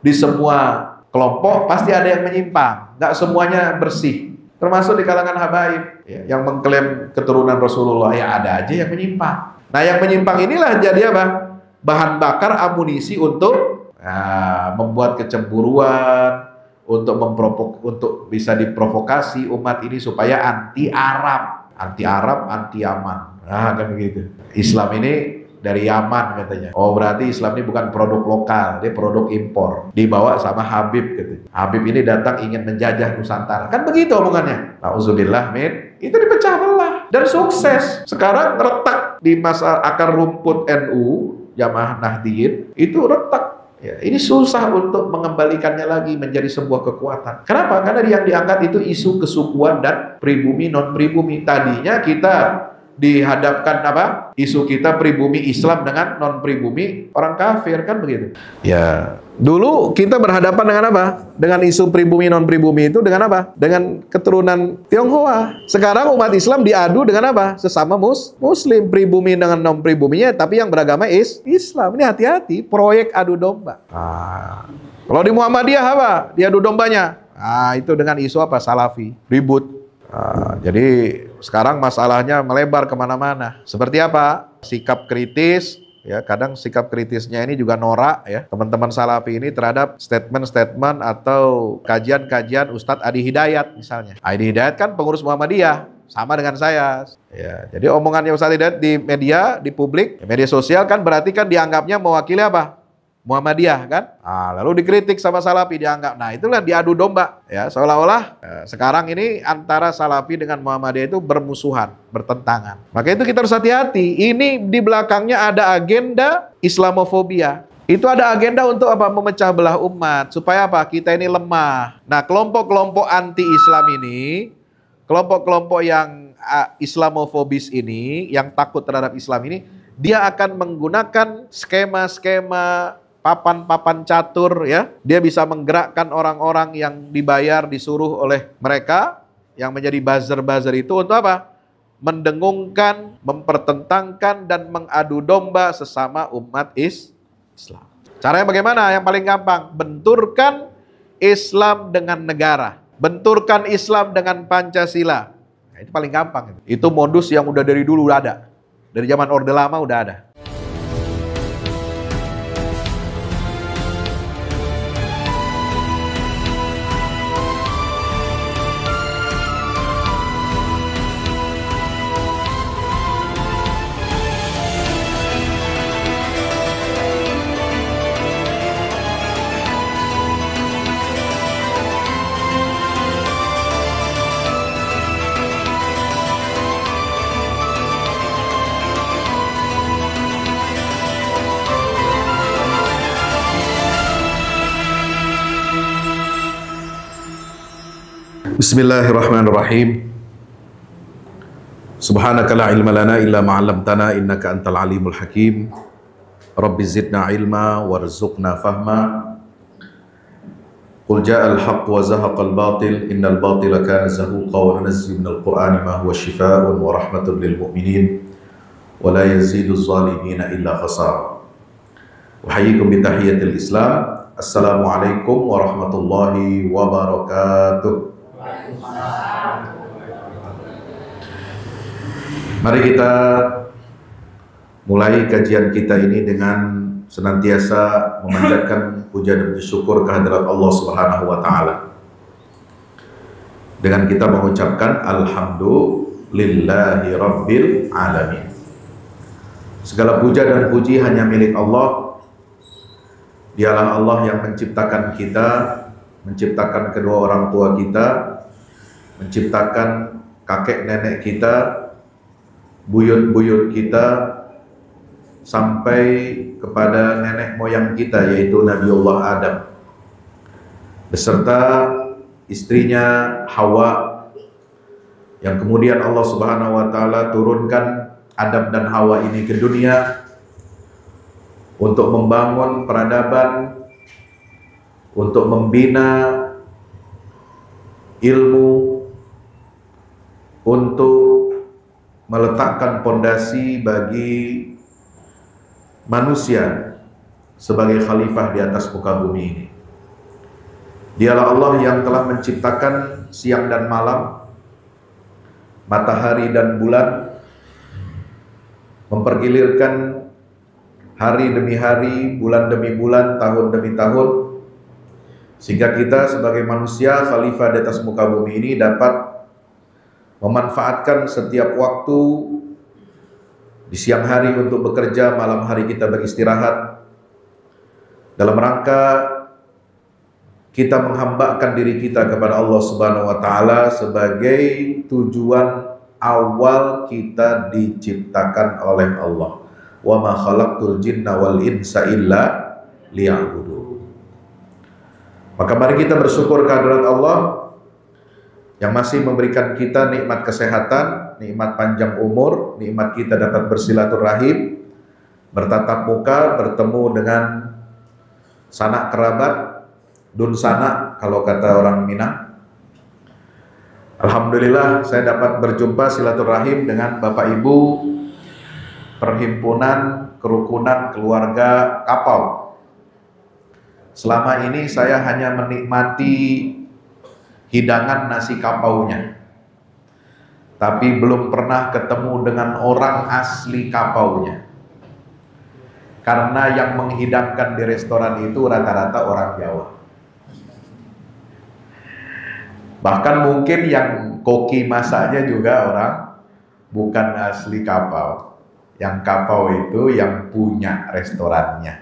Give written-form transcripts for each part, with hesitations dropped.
Di semua kelompok pasti ada yang menyimpang, nggak semuanya bersih. Termasuk di kalangan habaib ya, yang mengklaim keturunan Rasulullah, ya ada aja yang menyimpang. Nah, yang menyimpang inilah jadi apa? Bahan bakar amunisi untuk membuat kecemburuan, untuk bisa diprovokasi umat ini supaya anti Arab, anti Yaman. Nah, kan begitu. Islam ini dari Yaman katanya. Oh, berarti Islam ini bukan produk lokal, dia produk impor. Dibawa sama Habib gitu. Habib ini datang ingin menjajah Nusantara. Kan begitu omongannya. Nauzubillah min. Itu dipecah belah dan sukses. Sekarang retak di masa akar rumput NU, Jamaah Nahdliyin, itu retak. Ya, ini susah untuk mengembalikannya lagi menjadi sebuah kekuatan. Kenapa? Karena yang diangkat itu isu kesukuan dan pribumi non pribumi. Tadinya kita dihadapkan apa? Isu kita pribumi Islam dengan non pribumi orang kafir, kan begitu. Ya, dulu kita berhadapan dengan apa? Dengan isu pribumi non pribumi itu dengan apa? Dengan keturunan Tionghoa. Sekarang umat Islam diadu dengan apa? Sesama muslim, pribumi dengan non pribuminya, tapi yang beragama Islam. Ini hati-hati, proyek adu domba. Kalau di Muhammadiyah apa? Diadu dombanya. Itu dengan isu apa? Salafi, ribut. Jadi sekarang masalahnya melebar kemana-mana. Seperti apa? Sikap kritis, ya kadang sikap kritisnya ini juga norak ya. Teman-teman Salafi ini terhadap statement-statement atau kajian-kajian Ustadz Adi Hidayat misalnya. Adi Hidayat kan pengurus Muhammadiyah, sama dengan saya. Ya, jadi omongannya Ustadz Hidayat di media, di publik, media sosial kan berarti kan dianggapnya mewakili apa? Muhammadiyah kan? Lalu dikritik sama Salafi, dianggap. Nah, itulah diadu domba ya, seolah-olah sekarang ini antara Salafi dengan Muhammadiyah itu bermusuhan, bertentangan. Maka itu kita harus hati-hati. Ini di belakangnya ada agenda Islamofobia. Itu ada agenda untuk apa? Memecah belah umat supaya apa? Kita ini lemah. Nah, kelompok-kelompok anti-Islam ini, kelompok-kelompok yang Islamofobis ini, yang takut terhadap Islam ini, dia akan menggunakan skema-skema papan-papan catur ya. Dia bisa menggerakkan orang-orang yang dibayar, disuruh oleh mereka yang menjadi buzzer-buzzer itu untuk apa? Mendengungkan, mempertentangkan dan mengadu domba sesama umat Islam. Caranya bagaimana? Yang paling gampang, benturkan Islam dengan negara. Benturkan Islam dengan Pancasila. Nah, itu paling gampang. Itu modus yang udah dari dulu udah ada. Dari zaman Orde Lama udah ada. Bismillahirrahmanirrahim. Subhanaka la ilma lana illa ma 'allamtana innaka antal alimul hakim. Rabbi zidna ilma warzuqna fahma. Qul ja'al haqq wa zahaqal batil innal batila kana zahuqa wa nunazzilu minal qur'ani ma huwa shifaa'un wa rahmatun lil mu'minin wa la yazidu adh-dhalimina illa khasara. Uhayyikum bi tahiyyatil Islam. Assalamualaikum warahmatullahi wabarakatuh. Mari kita mulai kajian kita ini dengan senantiasa memanjatkan puja dan syukur kehadirat Allah Subhanahu wa taala. Dengan kita mengucapkan alhamdulillahi rabbil alamin. Segala puja dan puji hanya milik Allah. Dialah Allah yang menciptakan kita, menciptakan kedua orang tua kita, menciptakan kakek nenek kita, buyut-buyut kita, sampai kepada nenek moyang kita yaitu Nabiullah Adam beserta istrinya Hawa, yang kemudian Allah Subhanahu wa taala turunkan Adam dan Hawa ini ke dunia untuk membangun peradaban, untuk membina ilmu, untuk meletakkan pondasi bagi manusia sebagai khalifah di atas muka bumi ini. Dialah Allah yang telah menciptakan siang dan malam, matahari dan bulan, mempergilirkan hari demi hari, bulan demi bulan, tahun demi tahun, sehingga kita sebagai manusia khalifah di atas muka bumi ini dapat memanfaatkan setiap waktu di siang hari untuk bekerja, malam hari kita beristirahat, dalam rangka kita menghambakan diri kita kepada Allah Subhanahu wa taala sebagai tujuan awal kita diciptakan oleh Allah. Wa ma khalaqtul jinna wal insa illa liya'budun. Maka mari kita bersyukur kehadirat Allah yang masih memberikan kita nikmat kesehatan, nikmat panjang umur, nikmat kita dapat bersilaturahim, bertatap muka, bertemu dengan sanak kerabat, dun sanak kalau kata orang Minang. Alhamdulillah saya dapat berjumpa silaturahim dengan Bapak Ibu Perhimpunan Kerukunan Keluarga Kapau. Selama ini saya hanya menikmati hidangan nasi kapaunya, tapi belum pernah ketemu dengan orang asli kapaunya. Karena yang menghidangkan di restoran itu rata-rata orang Jawa. Bahkan mungkin yang koki masaknya juga orang bukan asli Kapau. Yang Kapau itu yang punya restorannya.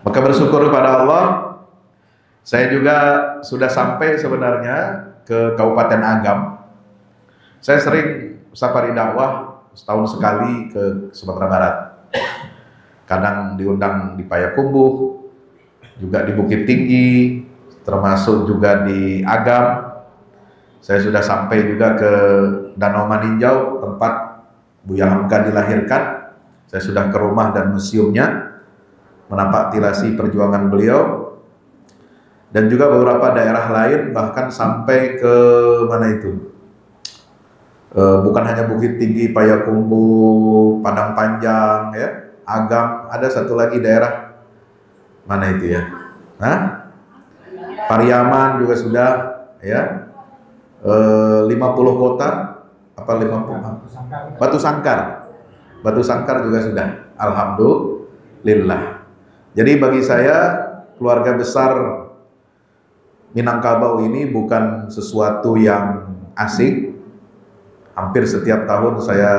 Maka bersyukur kepada Allah, saya juga sudah sampai sebenarnya ke Kabupaten Agam. Saya sering safari dakwah setahun sekali ke Sumatera Barat. Kadang diundang di Payakumbuh, juga di Bukit Tinggi, termasuk juga di Agam. Saya sudah sampai juga ke Danau Maninjau, tempat Buya Hamka dilahirkan. Saya sudah ke rumah dan museumnya, menapaktilasi perjuangan beliau. Dan juga beberapa daerah lain, bahkan sampai ke mana itu? Bukan hanya Bukit Tinggi, Payakumbuh, Padang Panjang, ya, Agam, ada satu lagi daerah mana itu ya? Pariaman juga sudah, ya. 50 kota apa 50? Batu Sangkar juga sudah. Alhamdulillah. Jadi bagi saya keluarga besar Minangkabau ini bukan sesuatu yang asing. Hampir setiap tahun saya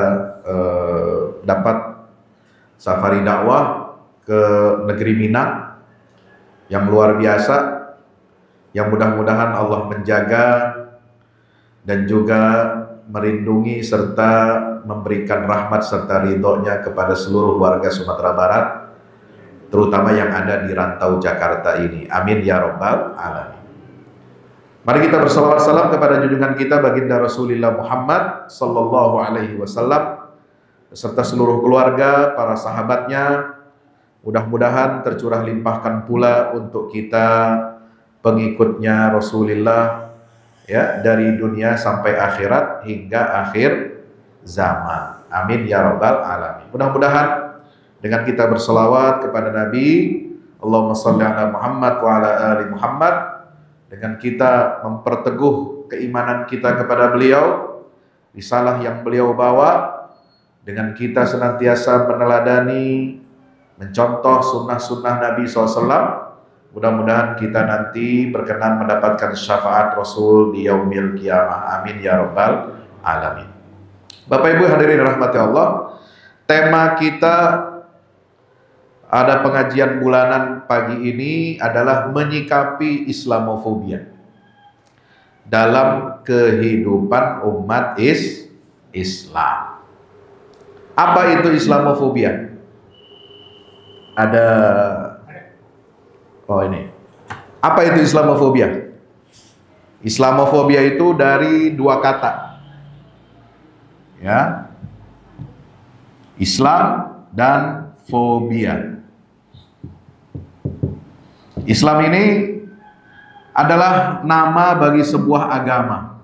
dapat safari dakwah ke negeri Minang yang luar biasa, yang mudah-mudahan Allah menjaga dan juga melindungi serta memberikan rahmat serta ridhonya kepada seluruh warga Sumatera Barat, terutama yang ada di rantau Jakarta ini. Amin ya rabbal alamin. Mari kita bersalawat salam kepada junjungan kita baginda Rasulullah Muhammad sallallahu alaihi wasallam beserta seluruh keluarga, para sahabatnya. Mudah-mudahan tercurah limpahkan pula untuk kita pengikutnya Rasulullah, ya, dari dunia sampai akhirat hingga akhir zaman. Amin ya rabbal alamin. Mudah-mudahan dengan kita berselawat kepada Nabi, Allahumma shalli ala Muhammad wa ala ali Muhammad, dengan kita memperteguh keimanan kita kepada beliau, risalah yang beliau bawa, dengan kita senantiasa meneladani, mencontoh sunnah-sunnah Nabi SAW. Mudah-mudahan kita nanti berkenan mendapatkan syafaat Rasul di yaumil qiyamah. Amin ya rabbal alamin. Bapak Ibu hadirin rahmati Allah, tema kita ada pengajian bulanan pagi ini adalah menyikapi Islamofobia dalam kehidupan umat Islam. Apa itu Islamofobia? Ada ini. Apa itu Islamofobia? Islamofobia itu dari dua kata. Ya. Islam dan fobia. Islam ini adalah nama bagi sebuah agama.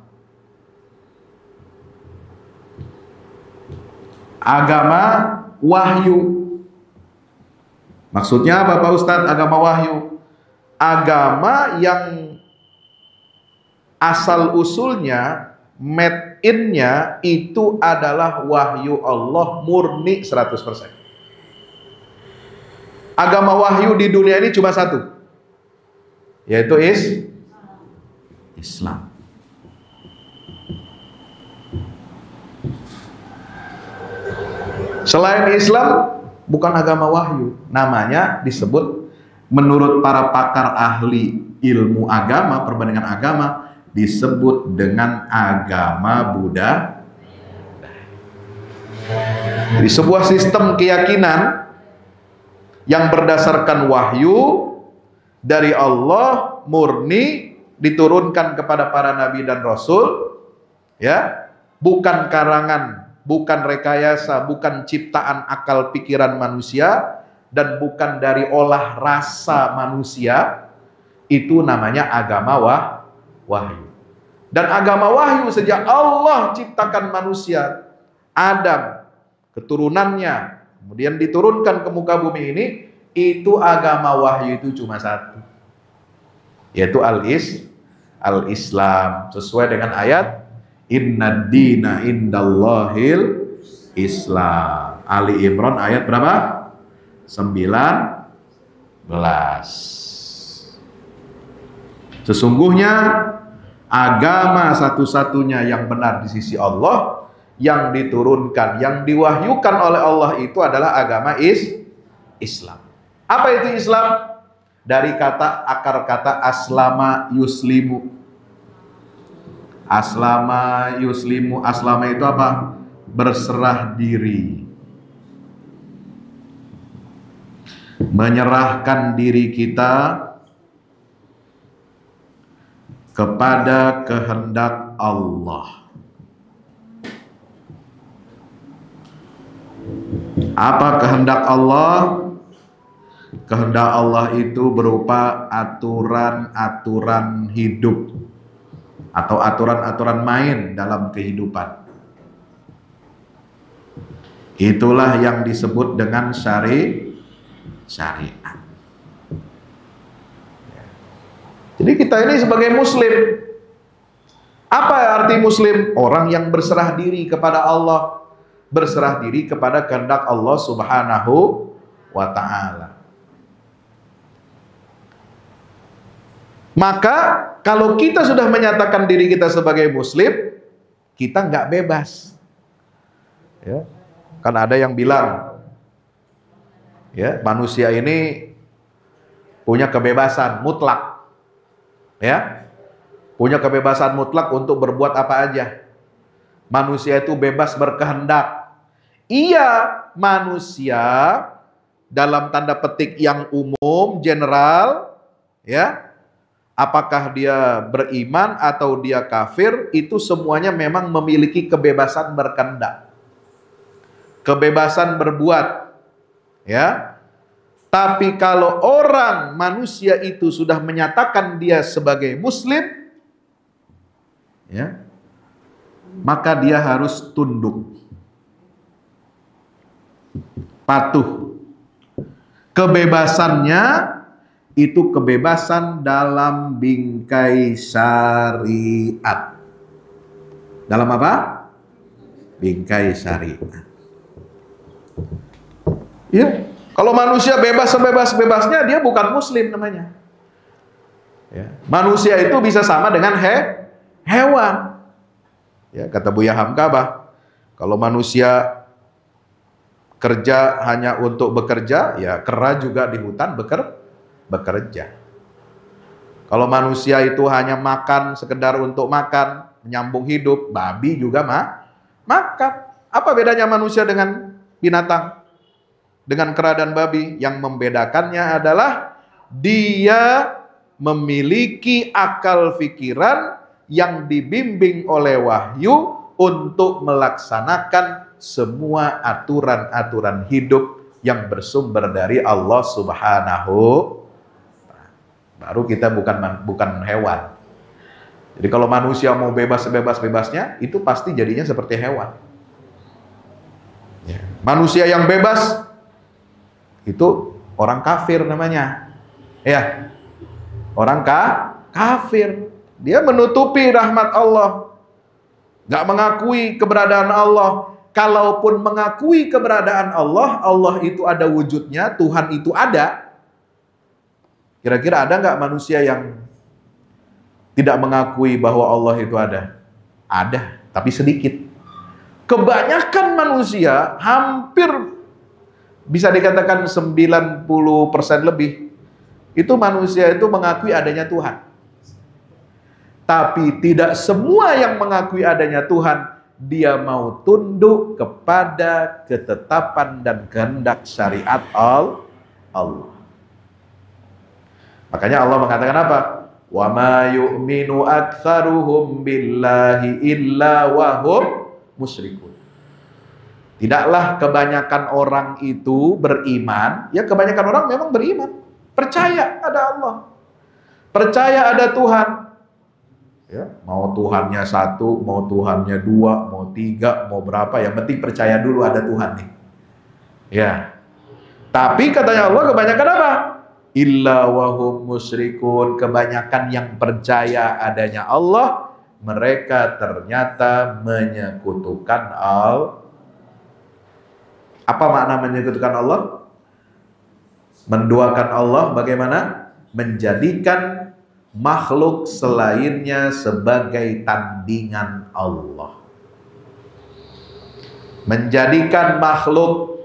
Agama wahyu. Maksudnya apa Pak Ustadz agama wahyu? agama yang asal usulnya, made in-nya itu adalah wahyu Allah murni 100%. Agama wahyu di dunia ini cuma satu, yaitu Islam. Selain Islam bukan agama wahyu, namanya disebut menurut para pakar ahli ilmu agama, perbandingan agama, disebut dengan agama Buddha. Jadi sebuah sistem keyakinan yang berdasarkan wahyu dari Allah murni diturunkan kepada para nabi dan rasul, ya, bukan karangan, bukan rekayasa, bukan ciptaan akal pikiran manusia, dan bukan dari olah rasa manusia. Itu namanya agama wahyu. Dan agama wahyu sejak Allah ciptakan manusia, Adam, keturunannya, kemudian diturunkan ke muka bumi ini, itu agama wahyu itu cuma satu, yaitu al-Islam, sesuai dengan ayat Inna dina indallahil Islam. Ali Imran ayat berapa? 19. Sesungguhnya agama satu-satunya yang benar di sisi Allah, yang diturunkan, yang diwahyukan oleh Allah itu adalah agama Islam. Apa itu Islam? Dari akar kata aslama yuslimu. Aslama yuslimu, aslama itu apa? Berserah diri, menyerahkan diri kita kepada kehendak Allah. Apa kehendak Allah? Kehendak Allah itu berupa aturan-aturan hidup atau aturan-aturan main dalam kehidupan. Itulah yang disebut dengan syariat. Jadi kita ini sebagai muslim, apa arti muslim? Orang yang berserah diri kepada Allah, berserah diri kepada kehendak Allah Subhanahu wa ta'ala. Maka kalau kita sudah menyatakan diri kita sebagai muslim, kita nggak bebas. Ya. Kan ada yang bilang, ya, manusia ini punya kebebasan mutlak, ya, punya kebebasan mutlak untuk berbuat apa aja. Manusia itu bebas berkehendak. Iya, manusia dalam tanda petik yang umum, general, ya. Apakah dia beriman atau dia kafir, itu semuanya memang memiliki kebebasan berkehendak, kebebasan berbuat, ya. Tapi kalau orang manusia itu sudah menyatakan dia sebagai muslim, ya, maka dia harus tunduk, patuh. Kebebasannya itu kebebasan dalam bingkai syariat. Dalam apa? Bingkai syariat. Ya, kalau manusia bebas sebebas-bebasnya, dia bukan muslim namanya. Ya. Manusia itu bisa sama dengan hewan. Ya, kata Buya Hamkabah, kalau manusia kerja hanya untuk bekerja, ya kera juga di hutan bekerja. Kalau manusia itu hanya makan sekedar untuk makan, menyambung hidup, babi juga makan. Apa bedanya manusia dengan binatang? Dengan kera dan babi? Yang membedakannya adalah dia memiliki akal pikiran yang dibimbing oleh wahyu untuk melaksanakan semua aturan-aturan hidup yang bersumber dari Allah Subhanahu. Baru kita bukan hewan. Jadi kalau manusia mau bebas sebebas-bebasnya, itu pasti jadinya seperti hewan. Ya. Manusia yang bebas itu orang kafir namanya. Ya. Orang kafir. Dia menutupi rahmat Allah. Nggak mengakui keberadaan Allah. Kalaupun mengakui keberadaan Allah, Allah itu ada wujudnya, Tuhan itu ada. Kira-kira ada nggak manusia yang tidak mengakui bahwa Allah itu ada? Ada, tapi sedikit. Kebanyakan manusia, hampir bisa dikatakan 90% lebih, itu manusia itu mengakui adanya Tuhan. Tapi tidak semua yang mengakui adanya Tuhan, dia mau tunduk kepada ketetapan dan kehendak syariat Allah. Makanya Allah mengatakan apa? Wa ma yu'minu aktsaruhum billahi illa wa hum musyrikun. Tidaklah kebanyakan orang itu beriman, ya kebanyakan orang memang beriman, percaya ada Allah, percaya ada Tuhan. Ya, mau Tuhannya satu, mau Tuhannya dua, mau tiga, mau berapa, yang penting percaya dulu ada Tuhan nih. Ya. Tapi katanya Allah kebanyakan apa? Illa wahum musyrikun. Kebanyakan yang percaya adanya Allah, mereka ternyata menyekutukan Allah. Apa makna menyekutukan Allah? Menduakan Allah bagaimana? Menjadikan makhluk selainnya sebagai tandingan Allah. Menjadikan makhluk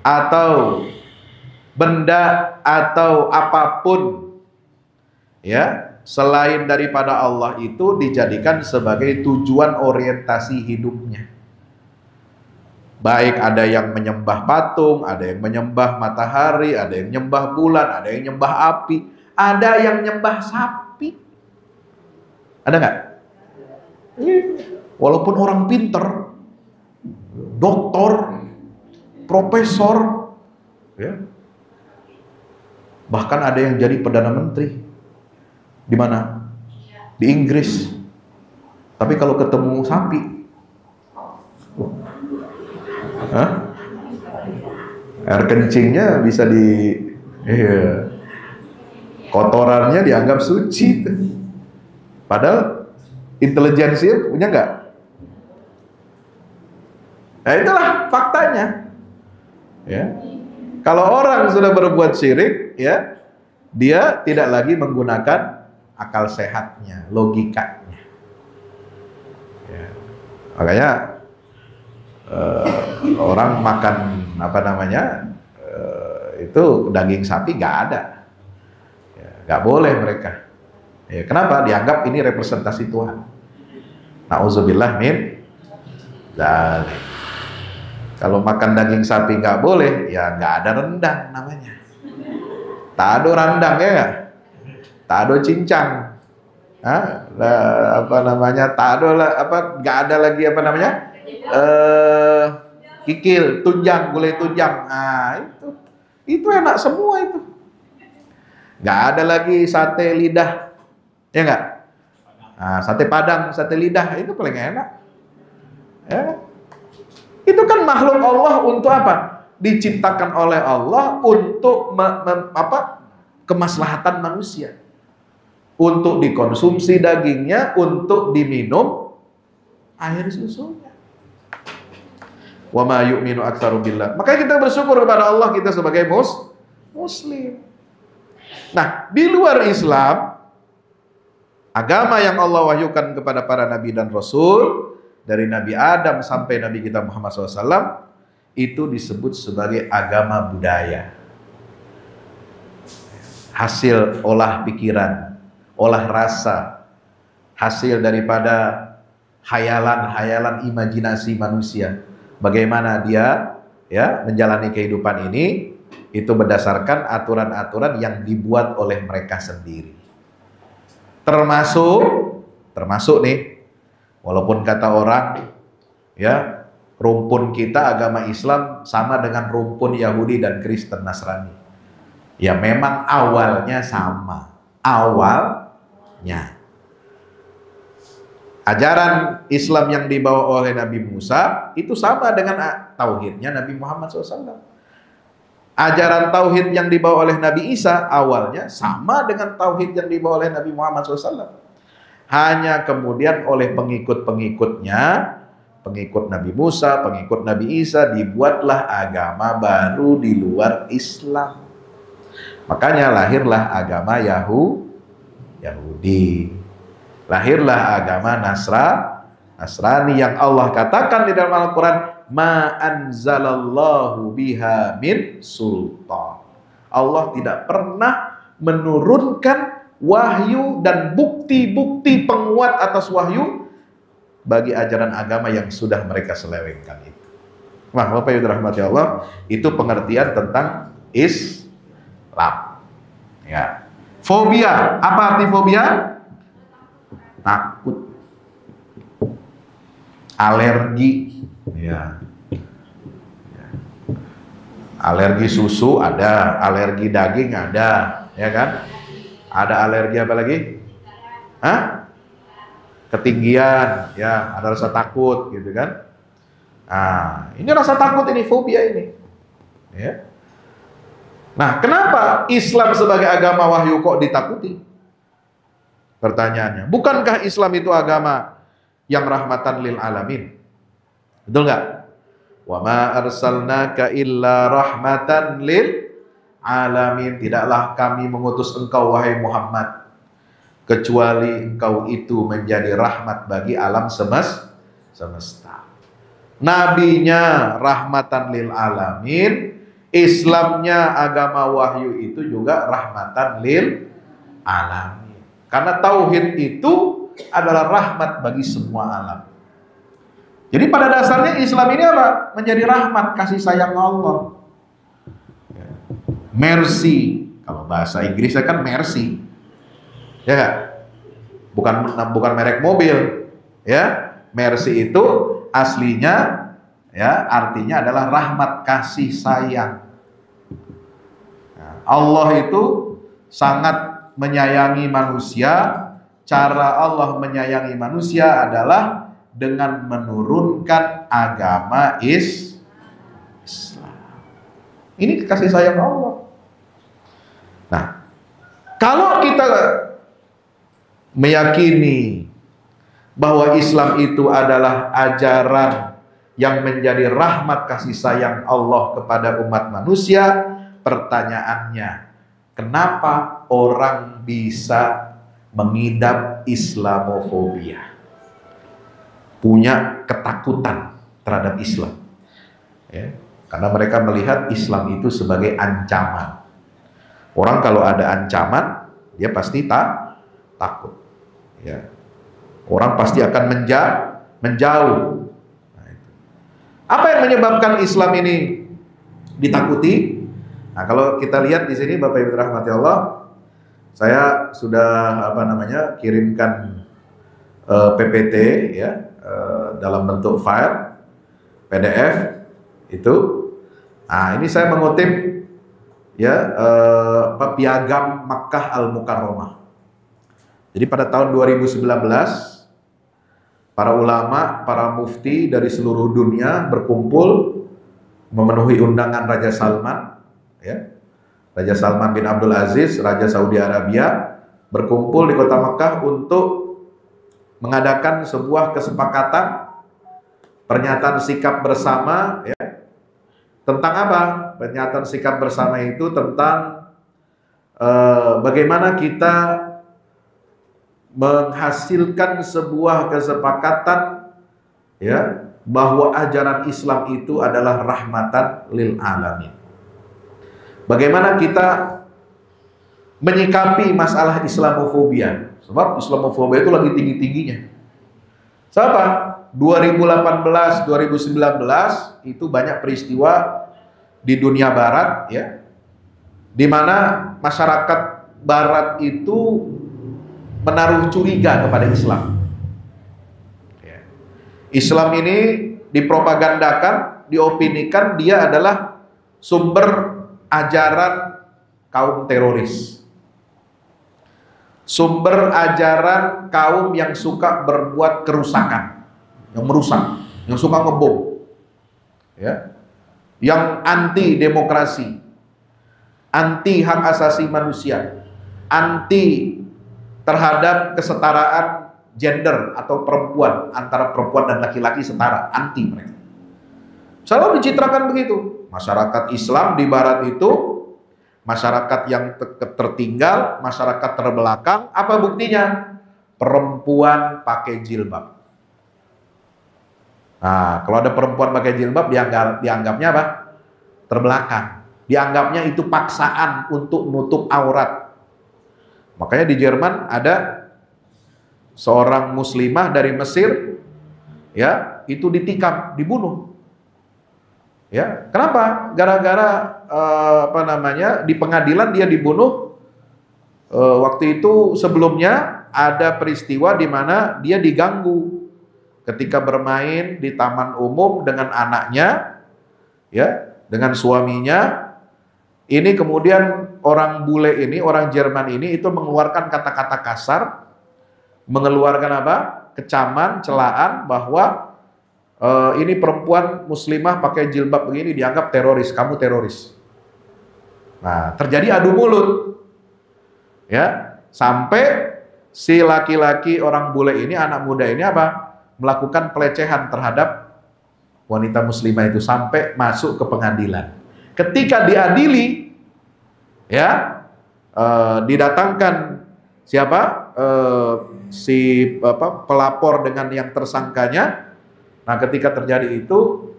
atau benda atau apapun ya selain daripada Allah itu dijadikan sebagai tujuan orientasi hidupnya. Baik ada yang menyembah patung, ada yang menyembah matahari, ada yang menyembah bulan, ada yang menyembah api, ada yang menyembah sapi. Ada nggak? Walaupun orang pinter, doktor, profesor, ya, bahkan ada yang jadi perdana menteri. Di mana? Di Inggris. Tapi kalau ketemu sapi, air kencingnya bisa kotorannya dianggap suci. Padahal intelijensia punya nggak? Nah itulah faktanya. Ya. Kalau orang sudah berbuat syirik, ya, dia tidak lagi menggunakan akal sehatnya, logikanya. Ya. Makanya orang makan itu daging sapi nggak ada, ya, nggak boleh mereka. Ya, kenapa? Dianggap ini representasi Tuhan. Nauzubillah min dzalik. Kalau makan daging sapi nggak boleh, ya nggak ada rendang namanya. Tak ada rendang ya nggak? Tak ada cincang. Nggak ada lagi kikil, tunjang, gulai tunjang. Nah, itu enak semua itu. Nggak ada lagi sate lidah, ya nggak? Nah, sate padang, sate lidah itu paling enak. Ya. Itu kan makhluk Allah untuk apa? Diciptakan oleh Allah untuk kemaslahatan manusia. Untuk dikonsumsi dagingnya, untuk diminum air susunya. Wa ma yu'minu aktsaru billah. Makanya kita bersyukur kepada Allah kita sebagai muslim. Nah, di luar Islam, agama yang Allah wahyukan kepada para nabi dan rasul, dari Nabi Adam sampai Nabi kita Muhammad SAW, itu disebut sebagai agama budaya. Hasil olah pikiran, olah rasa, hasil daripada hayalan-hayalan imajinasi manusia. Bagaimana dia ya menjalani kehidupan ini, itu berdasarkan aturan-aturan yang dibuat oleh mereka sendiri. Termasuk nih, walaupun kata orang ya rumpun kita agama Islam sama dengan rumpun Yahudi dan Kristen Nasrani. Ya memang awalnya sama. Awalnya ajaran Islam yang dibawa oleh Nabi Musa itu sama dengan tauhidnya Nabi Muhammad SAW. Ajaran tauhid yang dibawa oleh Nabi Isa awalnya sama dengan tauhid yang dibawa oleh Nabi Muhammad SAW. Hanya kemudian oleh pengikut-pengikutnya, pengikut Nabi Musa, pengikut Nabi Isa, dibuatlah agama baru di luar Islam. Makanya lahirlah agama Yahudi. Lahirlah agama Nasrani yang Allah katakan di dalam Al-Quran, ma anzalallahu biha min sultan. Allah tidak pernah menurunkan wahyu dan bukti-bukti penguat atas wahyu bagi ajaran agama yang sudah mereka selewengkan itu. Nah, Bapak Ibu rahmati Allah, itu pengertian tentang Islam. Ya. Fobia, apa arti fobia? Takut. Alergi. Ya. Alergi susu ada, alergi daging ada, ya kan? Ada alergi apa lagi? Hah? Ketinggian, ya, ada rasa takut, gitu kan? Nah, ini rasa takut ini, fobia ini. Ya. Nah, kenapa Islam sebagai agama wahyu kok ditakuti? Pertanyaannya, bukankah Islam itu agama yang rahmatan lil alamin? Betul nggak? Wa ma arsalnaka illa rahmatan lil alamin. Tidaklah kami mengutus engkau wahai Muhammad kecuali engkau itu menjadi rahmat bagi alam semesta. Nabinya rahmatan lil alamin, Islamnya agama wahyu itu juga rahmatan lil alamin. Karena tauhid itu adalah rahmat bagi semua alam. Jadi pada dasarnya Islam ini apa? Menjadi rahmat, kasih sayang Allah. Mercy, kalau bahasa Inggrisnya kan mercy, ya gak? Bukan merek mobil, ya. Mercy itu aslinya, ya, artinya adalah rahmat, kasih sayang. Nah, Allah itu sangat menyayangi manusia. Cara Allah menyayangi manusia adalah dengan menurunkan agama Islam. Ini kasih sayang Allah. Nah, kalau kita meyakini bahwa Islam itu adalah ajaran yang menjadi rahmat kasih sayang Allah kepada umat manusia, pertanyaannya, kenapa orang bisa mengidap Islamofobia? Punya ketakutan terhadap Islam, ya, karena mereka melihat Islam itu sebagai ancaman. Orang kalau ada ancaman, dia pasti takut, ya. Orang pasti akan menjauh. Nah, itu. Apa yang menyebabkan Islam ini ditakuti? Nah, kalau kita lihat di sini, Bapak Ibu rahmati Allah, saya sudah kirimkan PPT, ya, dalam bentuk file PDF itu. Nah, ini saya mengutip, ya, Piagam Makkah Al-Mukarramah. Jadi pada tahun 2019 para ulama, para mufti dari seluruh dunia berkumpul memenuhi undangan Raja Salman, ya. Raja Salman bin Abdul Aziz, Raja Saudi Arabia, berkumpul di kota Makkah untuk mengadakan sebuah kesepakatan pernyataan sikap bersama, ya. Tentang apa? Pernyataan sikap bersama itu tentang bagaimana kita menghasilkan sebuah kesepakatan, ya, bahwa ajaran Islam itu adalah rahmatan lil alamin. Bagaimana kita menyikapi masalah Islamofobia? Sebab Islamofobia itu lagi tinggi-tingginya. Siapa? 2018, 2019 itu banyak peristiwa di dunia barat, ya, di mana masyarakat barat itu menaruh curiga kepada Islam. Ya. Islam ini dipropagandakan, diopinikan dia adalah sumber ajaran kaum teroris, sumber ajaran kaum yang suka berbuat kerusakan, yang merusak, yang suka ngebom, ya, yang anti demokrasi, anti hak asasi manusia, anti terhadap kesetaraan gender atau perempuan, antara perempuan dan laki-laki setara, anti mereka. Selalu dicitrakan begitu. Masyarakat Islam di Barat itu masyarakat yang tertinggal, masyarakat terbelakang. Apa buktinya? Perempuan pakai jilbab. Nah, kalau ada perempuan pakai jilbab, dianggapnya apa? Terbelakang. Dianggapnya itu paksaan untuk nutup aurat. Makanya di Jerman ada seorang muslimah dari Mesir, ya, itu ditikam, dibunuh. Ya, kenapa? Gara-gara di pengadilan dia dibunuh. Waktu itu sebelumnya ada peristiwa di mana dia diganggu ketika bermain di taman umum dengan anaknya, ya, dengan suaminya. Ini kemudian orang bule ini, orang Jerman ini itu mengeluarkan kata-kata kasar, mengeluarkan apa? Kecaman, celaan bahwa ini perempuan muslimah pakai jilbab begini dianggap teroris, kamu teroris. Nah, terjadi adu mulut. Ya, sampai si laki-laki orang bule ini, anak muda ini apa? Melakukan pelecehan terhadap wanita muslimah itu sampai masuk ke pengadilan. Ketika diadili, ya, didatangkan siapa? Pelapor dengan yang tersangkanya. Nah, ketika terjadi itu,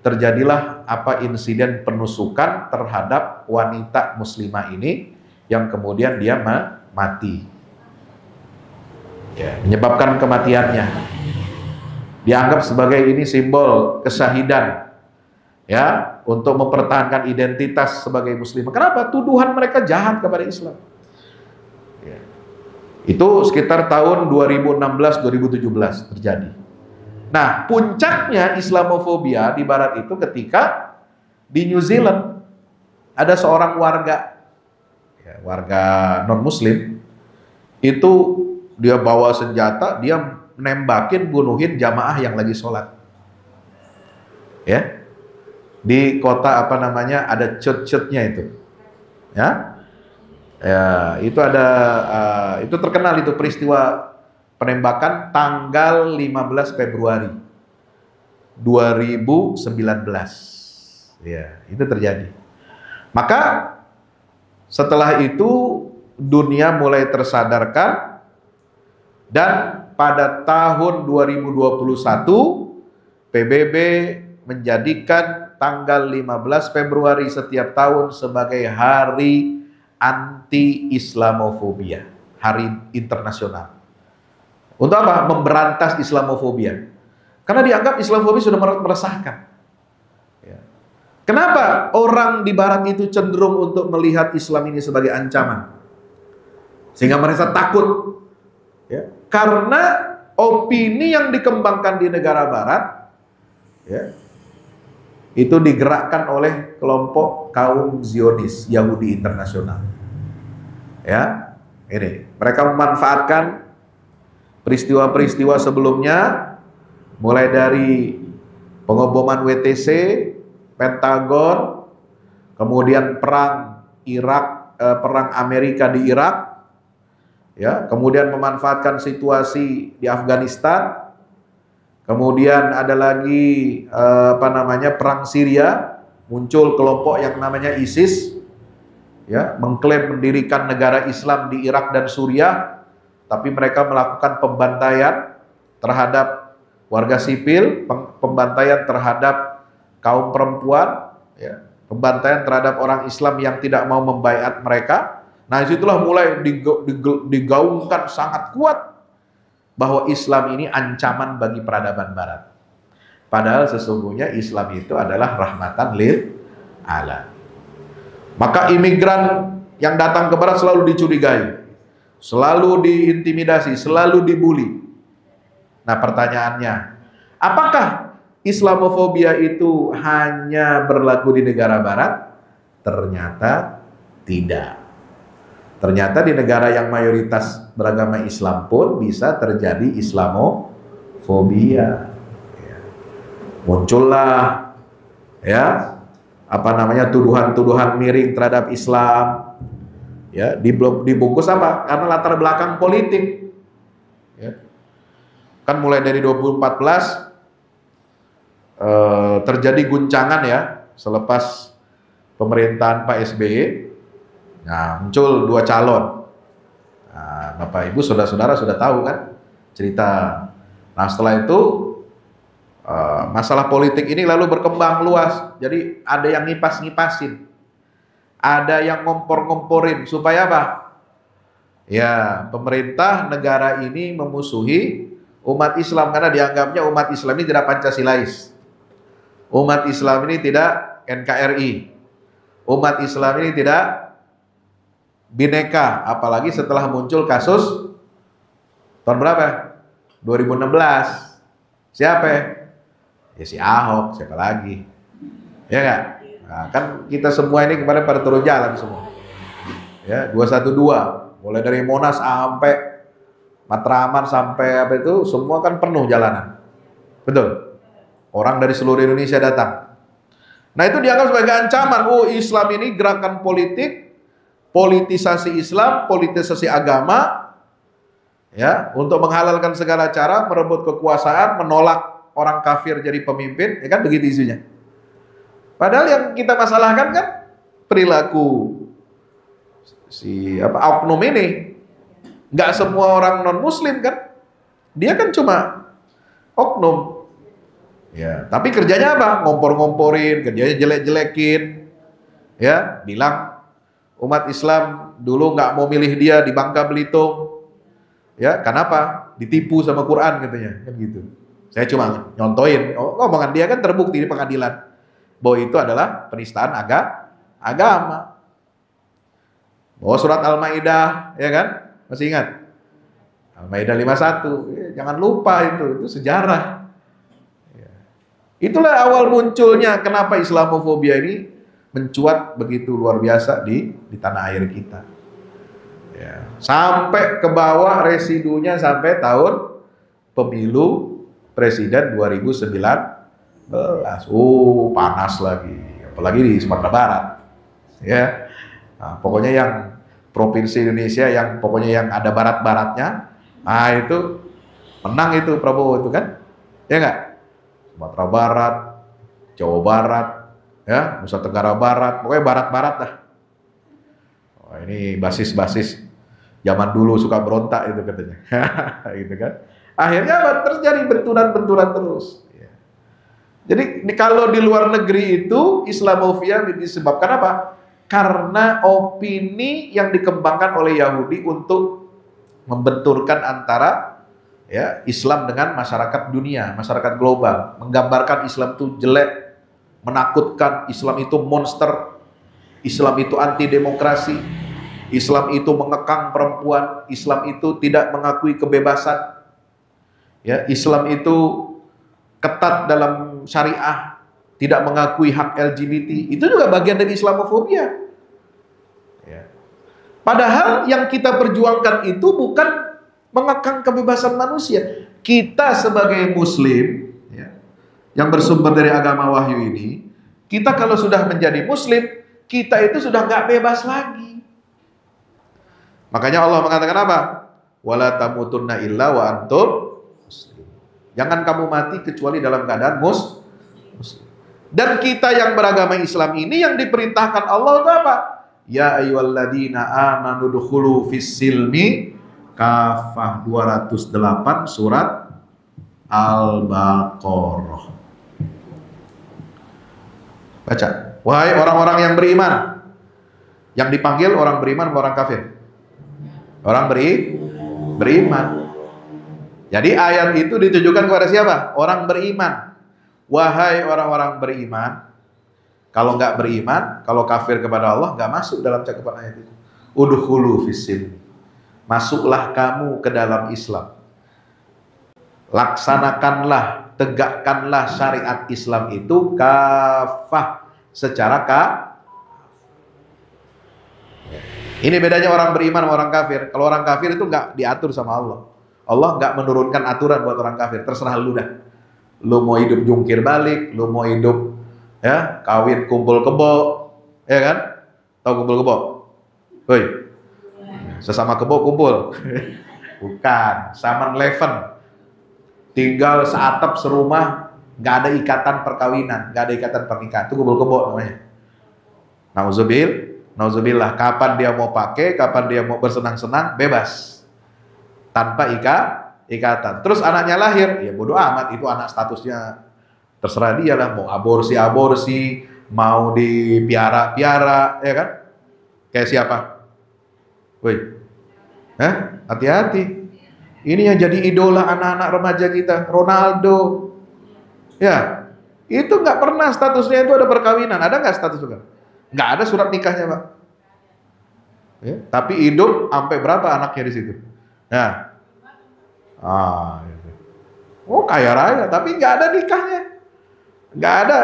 terjadilah insiden penusukan terhadap wanita muslimah ini yang kemudian dia mati. Ya, menyebabkan kematiannya. Dianggap sebagai ini simbol kesyahidan. Ya, untuk mempertahankan identitas sebagai muslimah. Kenapa? Tuduhan mereka jahat kepada Islam. Ya. Itu sekitar tahun 2016-2017 terjadi. Nah, puncaknya Islamofobia di Barat itu ketika di New Zealand ada seorang warga non-muslim itu dia bawa senjata, dia nembakin, bunuhin jamaah yang lagi sholat. Ya, di kota ada church-churchnya itu. Ya, itu ada, itu terkenal itu peristiwa penembakan tanggal 15 Februari 2019. Ya, itu terjadi. Maka setelah itu dunia mulai tersadarkan dan pada tahun 2021 PBB menjadikan tanggal 15 Februari setiap tahun sebagai hari anti-Islamofobia, hari internasional. Untuk apa? Memberantas Islamofobia. Karena dianggap Islamofobia sudah meresahkan. Ya. Kenapa orang di Barat itu cenderung untuk melihat Islam ini sebagai ancaman? Sehingga mereka takut. Ya. Karena opini yang dikembangkan di negara Barat, ya, itu digerakkan oleh kelompok kaum Zionis, Yahudi internasional. Ya, ini mereka memanfaatkan peristiwa-peristiwa sebelumnya, mulai dari pengeboman WTC, Pentagon, kemudian perang Amerika di Irak, ya, kemudian memanfaatkan situasi di Afghanistan, kemudian ada lagi perang Syria, muncul kelompok yang namanya ISIS, ya, mengklaim mendirikan negara Islam di Irak dan Suriah. Tapi mereka melakukan pembantaian terhadap warga sipil, pembantaian terhadap kaum perempuan, ya, pembantaian terhadap orang Islam yang tidak mau membaiat mereka. Nah, disitulah mulai digaungkan sangat kuat bahwa Islam ini ancaman bagi peradaban Barat. Padahal sesungguhnya Islam itu adalah rahmatan lil alamin. Maka imigran yang datang ke Barat selalu dicurigai, selalu diintimidasi, selalu dibully. Nah, pertanyaannya, apakah Islamofobia itu hanya berlaku di negara Barat? Ternyata tidak. Ternyata di negara yang mayoritas beragama Islam pun bisa terjadi Islamofobia. Muncullah, ya, tuduhan-tuduhan miring terhadap Islam, ya, dibungkus apa? Karena latar belakang politik, ya. Kan mulai dari 2014 terjadi guncangan ya selepas pemerintahan Pak SBY. Nah, muncul dua calon. Nah, Bapak Ibu saudara-saudara sudah tahu kan cerita. Nah, setelah itu masalah politik ini lalu berkembang luas. Jadi ada yang ngipas-ngipasin, ada yang ngompor-ngomporin supaya apa? Ya, pemerintah negara ini memusuhi umat Islam karena dianggapnya umat Islam ini tidak Pancasilais. Umat Islam ini tidak NKRI. Umat Islam ini tidak Bhinneka, apalagi setelah muncul kasus tahun berapa? 2016. Siapa? Ya si Ahok, siapa lagi? Ya nggak? Nah, kan kita semua ini kemarin pada turun jalan semua. Ya, 212, mulai dari Monas sampai Matraman sampai apa itu, semua kan penuh jalanan. Betul? Orang dari seluruh Indonesia datang. Nah, itu dianggap sebagai ancaman. Oh, Islam ini gerakan politik, politisasi Islam, politisasi agama, ya, untuk menghalalkan segala cara, merebut kekuasaan, menolak orang kafir jadi pemimpin, ya kan begitu isunya. Padahal yang kita masalahkan kan perilaku si oknum ini. Nggak semua orang non Muslim kan, dia kan cuma oknum, ya. Tapi kerjanya apa? Ngompor-ngomporin, kerjanya jelek-jelekin, ya. Bilang umat Islam dulu nggak mau milih dia di Bangka Belitung, ya. Kenapa? Ditipu sama Quran katanya, kan gitu. Saya cuma nyontoin, omongan dia kan terbukti di pengadilan bahwa itu adalah penistaan agama. Bahwa surat Al-Maidah, ya kan? Masih ingat? Al-Maidah 51, jangan lupa itu sejarah. Ya. Itulah awal munculnya kenapa Islamofobia ini mencuat begitu luar biasa di tanah air kita. Ya. Sampai ke bawah residunya sampai tahun pemilu presiden 2019. Panas lagi, apalagi di Sumatera Barat. Ya. Nah, pokoknya yang provinsi Indonesia yang pokoknya yang ada barat-baratnya, nah itu menang itu Prabowo itu kan, ya nggak? Sumatera Barat, Jawa Barat, ya, Nusa Tenggara Barat, pokoknya barat-barat dah. Oh, ini basis-basis zaman dulu suka berontak itu katanya, gitu kan? Akhirnya apa? Terjadi benturan-benturan terus. Ya. Jadi kalau di luar negeri itu Islamofobia disebabkan apa? Karena opini yang dikembangkan oleh Yahudi untuk membenturkan antara ya Islam dengan masyarakat dunia, masyarakat global, menggambarkan Islam itu jelek, menakutkan, Islam itu monster, Islam itu anti demokrasi, Islam itu mengekang perempuan, Islam itu tidak mengakui kebebasan, ya, Islam itu ketat dalam syariah, tidak mengakui hak LGBT, itu juga bagian dari Islamofobia. Ya. Padahal yang kita perjuangkan itu bukan mengekang kebebasan manusia. Kita sebagai Muslim, ya, yang bersumber dari agama wahyu ini, kita kalau sudah menjadi Muslim, kita itu sudah nggak bebas lagi. Makanya Allah mengatakan apa? Wala tamutunna illa wa antum muslim. Jangan kamu mati kecuali dalam keadaan muslim. Dan kita yang beragama Islam ini yang diperintahkan Allah itu apa? Ya ayyuhalladzina amanu dukhulu fis-silmi kafah, 208 surat Al-Baqarah. Baca. Wahai orang-orang yang beriman. Yang dipanggil orang beriman atau orang kafir? Orang beriman. Jadi ayat itu ditujukan kepada siapa? Orang beriman. Wahai orang-orang beriman, kalau nggak beriman, kalau kafir kepada Allah, nggak masuk dalam cakupan ayat itu. Udkhulu fis-silm, masuklah kamu ke dalam Islam. Laksanakanlah, tegakkanlah syariat Islam itu kafah, secara Ini bedanya orang beriman sama orang kafir. Kalau orang kafir itu nggak diatur sama Allah. Allah nggak menurunkan aturan buat orang kafir. Terserah lu dah. Lu mau hidup jungkir balik, lu mau hidup ya, kawin kumpul kebo, ya kan? Tahu kumpul kebo? Woi, sesama kebo kumpul. Bukan, 7-Eleven. Tinggal seatap serumah, nggak ada ikatan perkawinan, nggak ada ikatan pernikahan. Itu kumpul kebo namanya. Nauzubillah. Kapan dia mau pakai, kapan dia mau bersenang-senang, bebas, tanpa ikatan. Terus anaknya lahir, ya bodo amat, itu anak statusnya terserah dia lah, mau aborsi, mau dipiara, ya kan? Kayak siapa? Woi, hati-hati. Ini yang jadi idola anak-anak remaja kita, Ronaldo. Ya, itu nggak pernah statusnya itu ada perkawinan. Ada nggak status itu? Nggak ada surat nikahnya, Pak. Ya, tapi hidup sampai berapa anaknya di situ? Nah, gitu. Oh kaya raya, tapi nggak ada nikahnya, nggak ada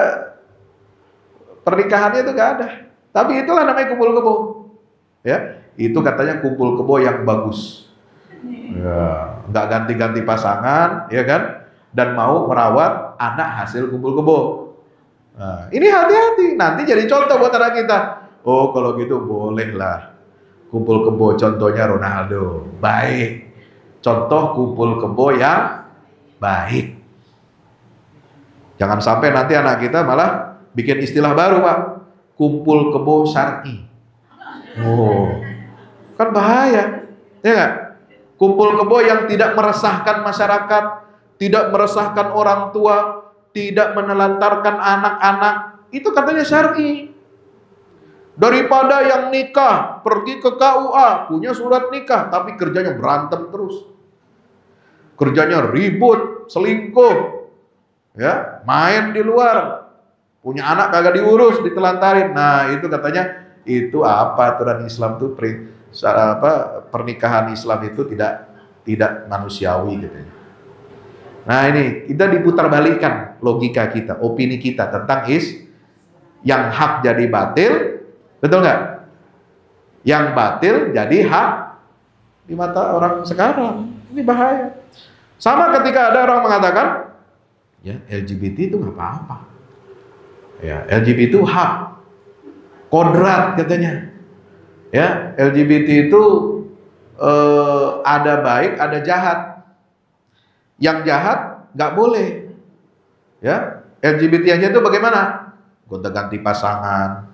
pernikahannya, itu nggak ada. Tapi itulah namanya kumpul kebo. Ya, itu katanya kumpul kebo yang bagus. Ya, nggak ganti-ganti pasangan, ya kan? Dan mau merawat anak hasil kumpul kebo. Nah, ini hati-hati, nanti jadi contoh buat anak kita. Oh, kalau gitu bolehlah kumpul kebo, contohnya Ronaldo, baik. Contoh kumpul kebo yang baik. Jangan sampai nanti anak kita malah bikin istilah baru, Pak. Kumpul kebo syar'i. Oh, kan bahaya, ya nggak? Kumpul kebo yang tidak meresahkan masyarakat, tidak meresahkan orang tua, tidak menelantarkan anak-anak, itu katanya syar'i. Daripada yang nikah, pergi ke KUA, punya surat nikah, tapi kerjanya berantem terus. Kerjanya ribut, selingkuh, ya, main di luar, punya anak kagak diurus, ditelantarin. Nah, itu katanya, itu apa aturan Islam tuh, pernikahan Islam itu tidak manusiawi katanya. Nah, ini kita diputarbalikkan logika kita, opini kita tentang yang hak jadi batil, betul nggak? Yang batil jadi hak di mata orang sekarang. Ini bahaya. Sama ketika ada orang mengatakan, ya LGBT itu nggak apa-apa. Ya, LGBT itu hak, kodrat katanya. Ya, LGBT itu ada baik, ada jahat. Yang jahat nggak boleh. Ya, LGBT aja itu bagaimana? Gonta-ganti pasangan,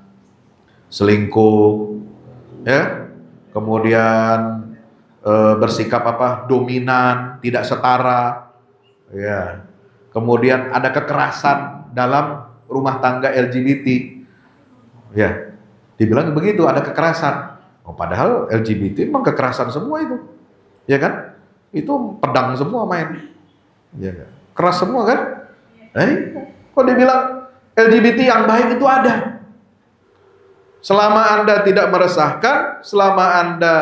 selingkuh, ya, kemudian bersikap dominan, tidak setara, ya, kemudian ada kekerasan dalam rumah tangga LGBT, ya, dibilang begitu, ada kekerasan. Oh, padahal LGBT memang kekerasan semua itu, ya kan? Itu pedang semua main, ya kan? Keras semua kan? Kok dibilang LGBT yang baik itu ada? Selama Anda tidak meresahkan, selama Anda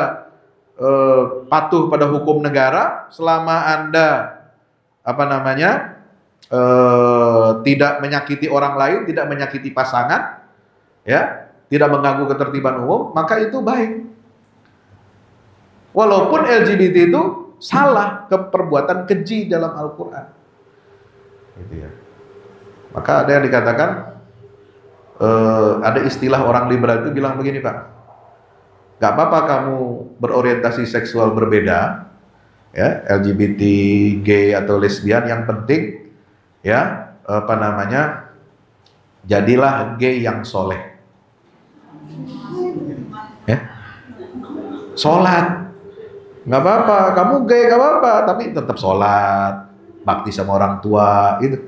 patuh pada hukum negara, selama Anda tidak menyakiti orang lain, tidak menyakiti pasangan, ya, tidak mengganggu ketertiban umum, maka itu baik. Walaupun LGBT itu salah, perbuatan keji dalam Al-Quran, gitu ya. Maka ada yang dikatakan, ada istilah orang liberal itu bilang begini, Pak, gak apa-apa kamu berorientasi seksual berbeda, ya, LGBT, gay atau lesbian, yang penting, ya, jadilah gay yang soleh, ya, sholat, nggak apa-apa, kamu gay nggak apa-apa, tapi tetap sholat, bakti sama orang tua, gitu.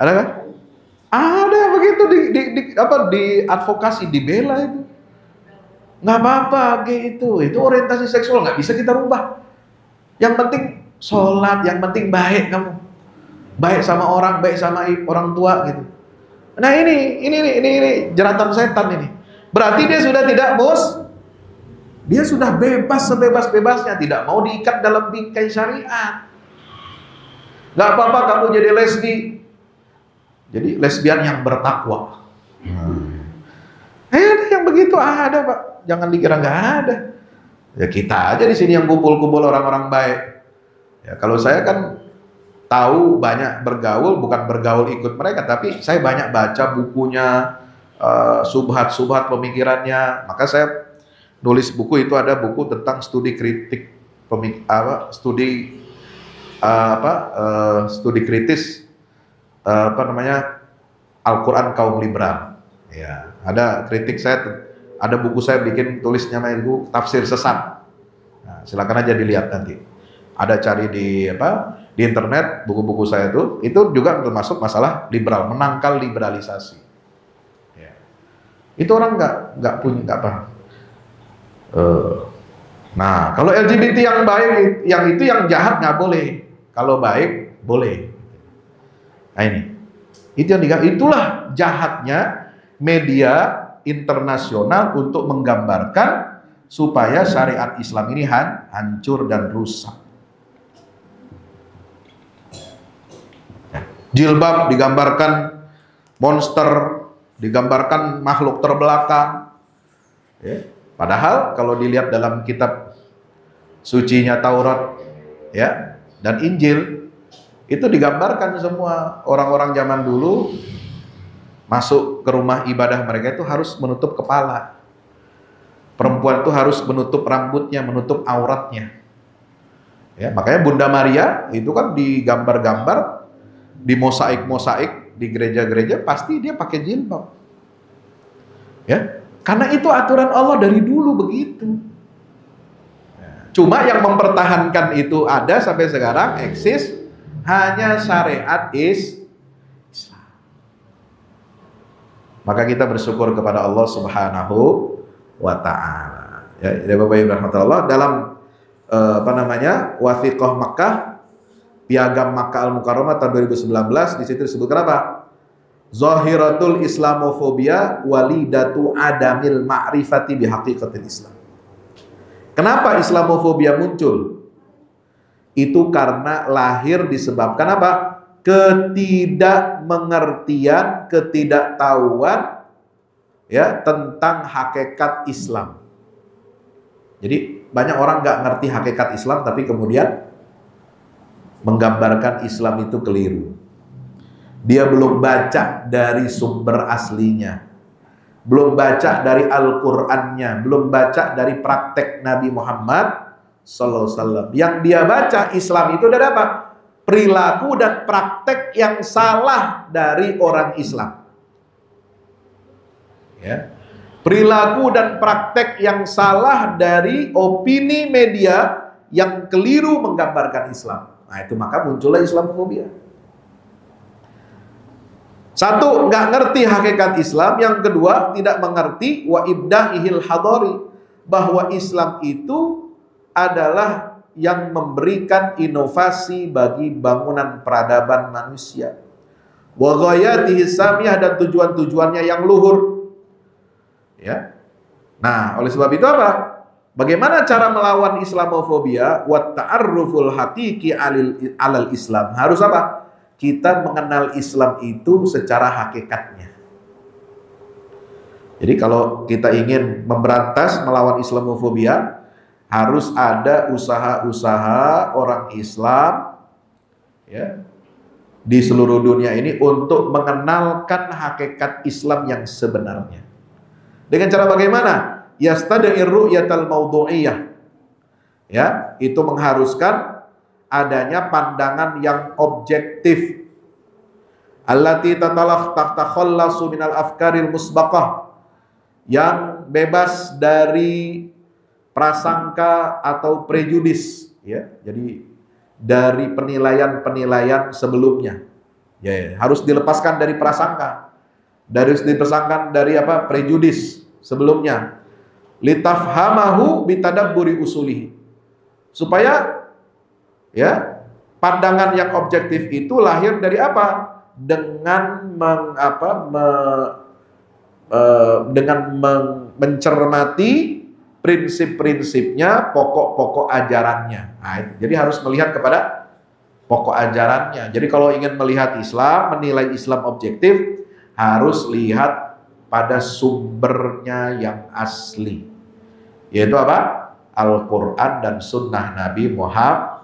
Ada kan? Ada begitu di advokasi, dibela itu. Nggak apa-apa gay itu orientasi seksual, nggak bisa kita rubah. Yang penting sholat, yang penting baik kamu, baik sama orang, baik sama orang tua gitu. Nah ini jeratan setan ini. Berarti dia sudah dia sudah bebas sebebas-bebasnya, tidak mau diikat dalam bingkai syariat. Nggak apa-apa kamu jadi lesbi, jadi lesbian yang bertakwa. Ada yang begitu, ada Pak. Jangan dikira nggak ada. Ya kita aja di sini yang kumpul-kumpul orang-orang baik. Ya kalau saya kan tahu, banyak bergaul, bukan bergaul ikut mereka, tapi saya banyak baca bukunya, subhat-subhat pemikirannya. Maka saya nulis buku itu, ada buku tentang studi kritik studi kritis Al-Quran kaum liberal. Ya, ada kritik saya, ada buku saya bikin tulisnya buku tafsir sesat. Nah, silakan aja dilihat nanti. Ada cari di internet buku-buku saya itu juga termasuk masalah liberal, menangkal liberalisasi. Ya. Itu orang nggak paham. Nah, kalau LGBT yang baik, yang itu yang jahat nggak boleh. Kalau baik boleh. Nah ini, itulah jahatnya media internasional untuk menggambarkan supaya syariat Islam ini hancur dan rusak. Jilbab digambarkan monster, digambarkan makhluk terbelakang. Ya. Padahal kalau dilihat dalam kitab sucinya Taurat, ya, dan Injil, itu digambarkan semua orang-orang zaman dulu masuk ke rumah ibadah mereka itu harus menutup kepala. Perempuan itu harus menutup rambutnya, menutup auratnya. Ya, makanya Bunda Maria itu kan digambar-gambar, di mosaik-mosaik di gereja-gereja pasti dia pakai jilbab. Ya, karena itu aturan Allah dari dulu begitu. Cuma yang mempertahankan itu ada sampai sekarang eksis hanya syariat Islam. Maka kita bersyukur kepada Allah Subhanahu wa taala. Ya, Bapak Ibu rahmatullah, dalam Wathiqah Makkah, Piagam Makkah Al-Mukarramah tahun 2019, di situ disebutkan apa? Zahiratul Islamofobia walidatu adamil ma'rifati bihaqiqatil Islam. Kenapa Islamofobia muncul? Itu karena lahir disebabkan apa? Ketidakmengertian, ketidaktahuan ya tentang hakikat Islam. Jadi banyak orang nggak ngerti hakikat Islam, tapi kemudian menggambarkan Islam itu keliru. Dia belum baca dari sumber aslinya, belum baca dari Al-Qur'annya, belum baca dari praktek Nabi Muhammad sallallahu alaihi wasallam. Yang dia baca Islam itu dari apa? Perilaku dan praktek yang salah dari orang Islam. Ya. Perilaku dan praktek yang salah dari opini media yang keliru menggambarkan Islam. Nah itu maka muncullah Islamofobia. Satu, nggak ngerti hakikat Islam. Yang kedua, tidak mengerti wa ibda'ihil hadari, bahwa Islam itu adalah yang memberikan inovasi bagi bangunan peradaban manusia. Wa ghayatihi samiyah, dan tujuan-tujuannya yang luhur. Ya. Nah, oleh sebab itu apa? Bagaimana cara melawan Islamofobia? Wa ta'arruful haqiqi alal Islam. Harus apa? Kita mengenal Islam itu secara hakikatnya. Jadi kalau kita ingin memberantas, melawan Islamofobia, harus ada usaha-usaha orang Islam ya, di seluruh dunia ini untuk mengenalkan hakikat Islam yang sebenarnya. Dengan cara bagaimana? Yastada'ir ru'yatal mawdu'iyah. Ya, itu mengharuskan adanya pandangan yang objektif. Allati tatakhallasu minal afkaril musbaqah, yang bebas dari prasangka atau prejudis, ya. Jadi dari penilaian-penilaian sebelumnya. Ya, harus dilepaskan dari prasangka. Harus dipasangkan dari apa? Prejudis sebelumnya. Litafhamahu bitadabburi usulihi. Supaya ya, pandangan yang objektif itu lahir dari apa? Dengan mencermati prinsip-prinsipnya, pokok-pokok ajarannya. Nah, jadi harus melihat kepada pokok ajarannya. Jadi kalau ingin melihat Islam, menilai Islam objektif, harus lihat pada sumbernya yang asli. Yaitu apa? Al-Quran dan Sunnah Nabi Muhammad.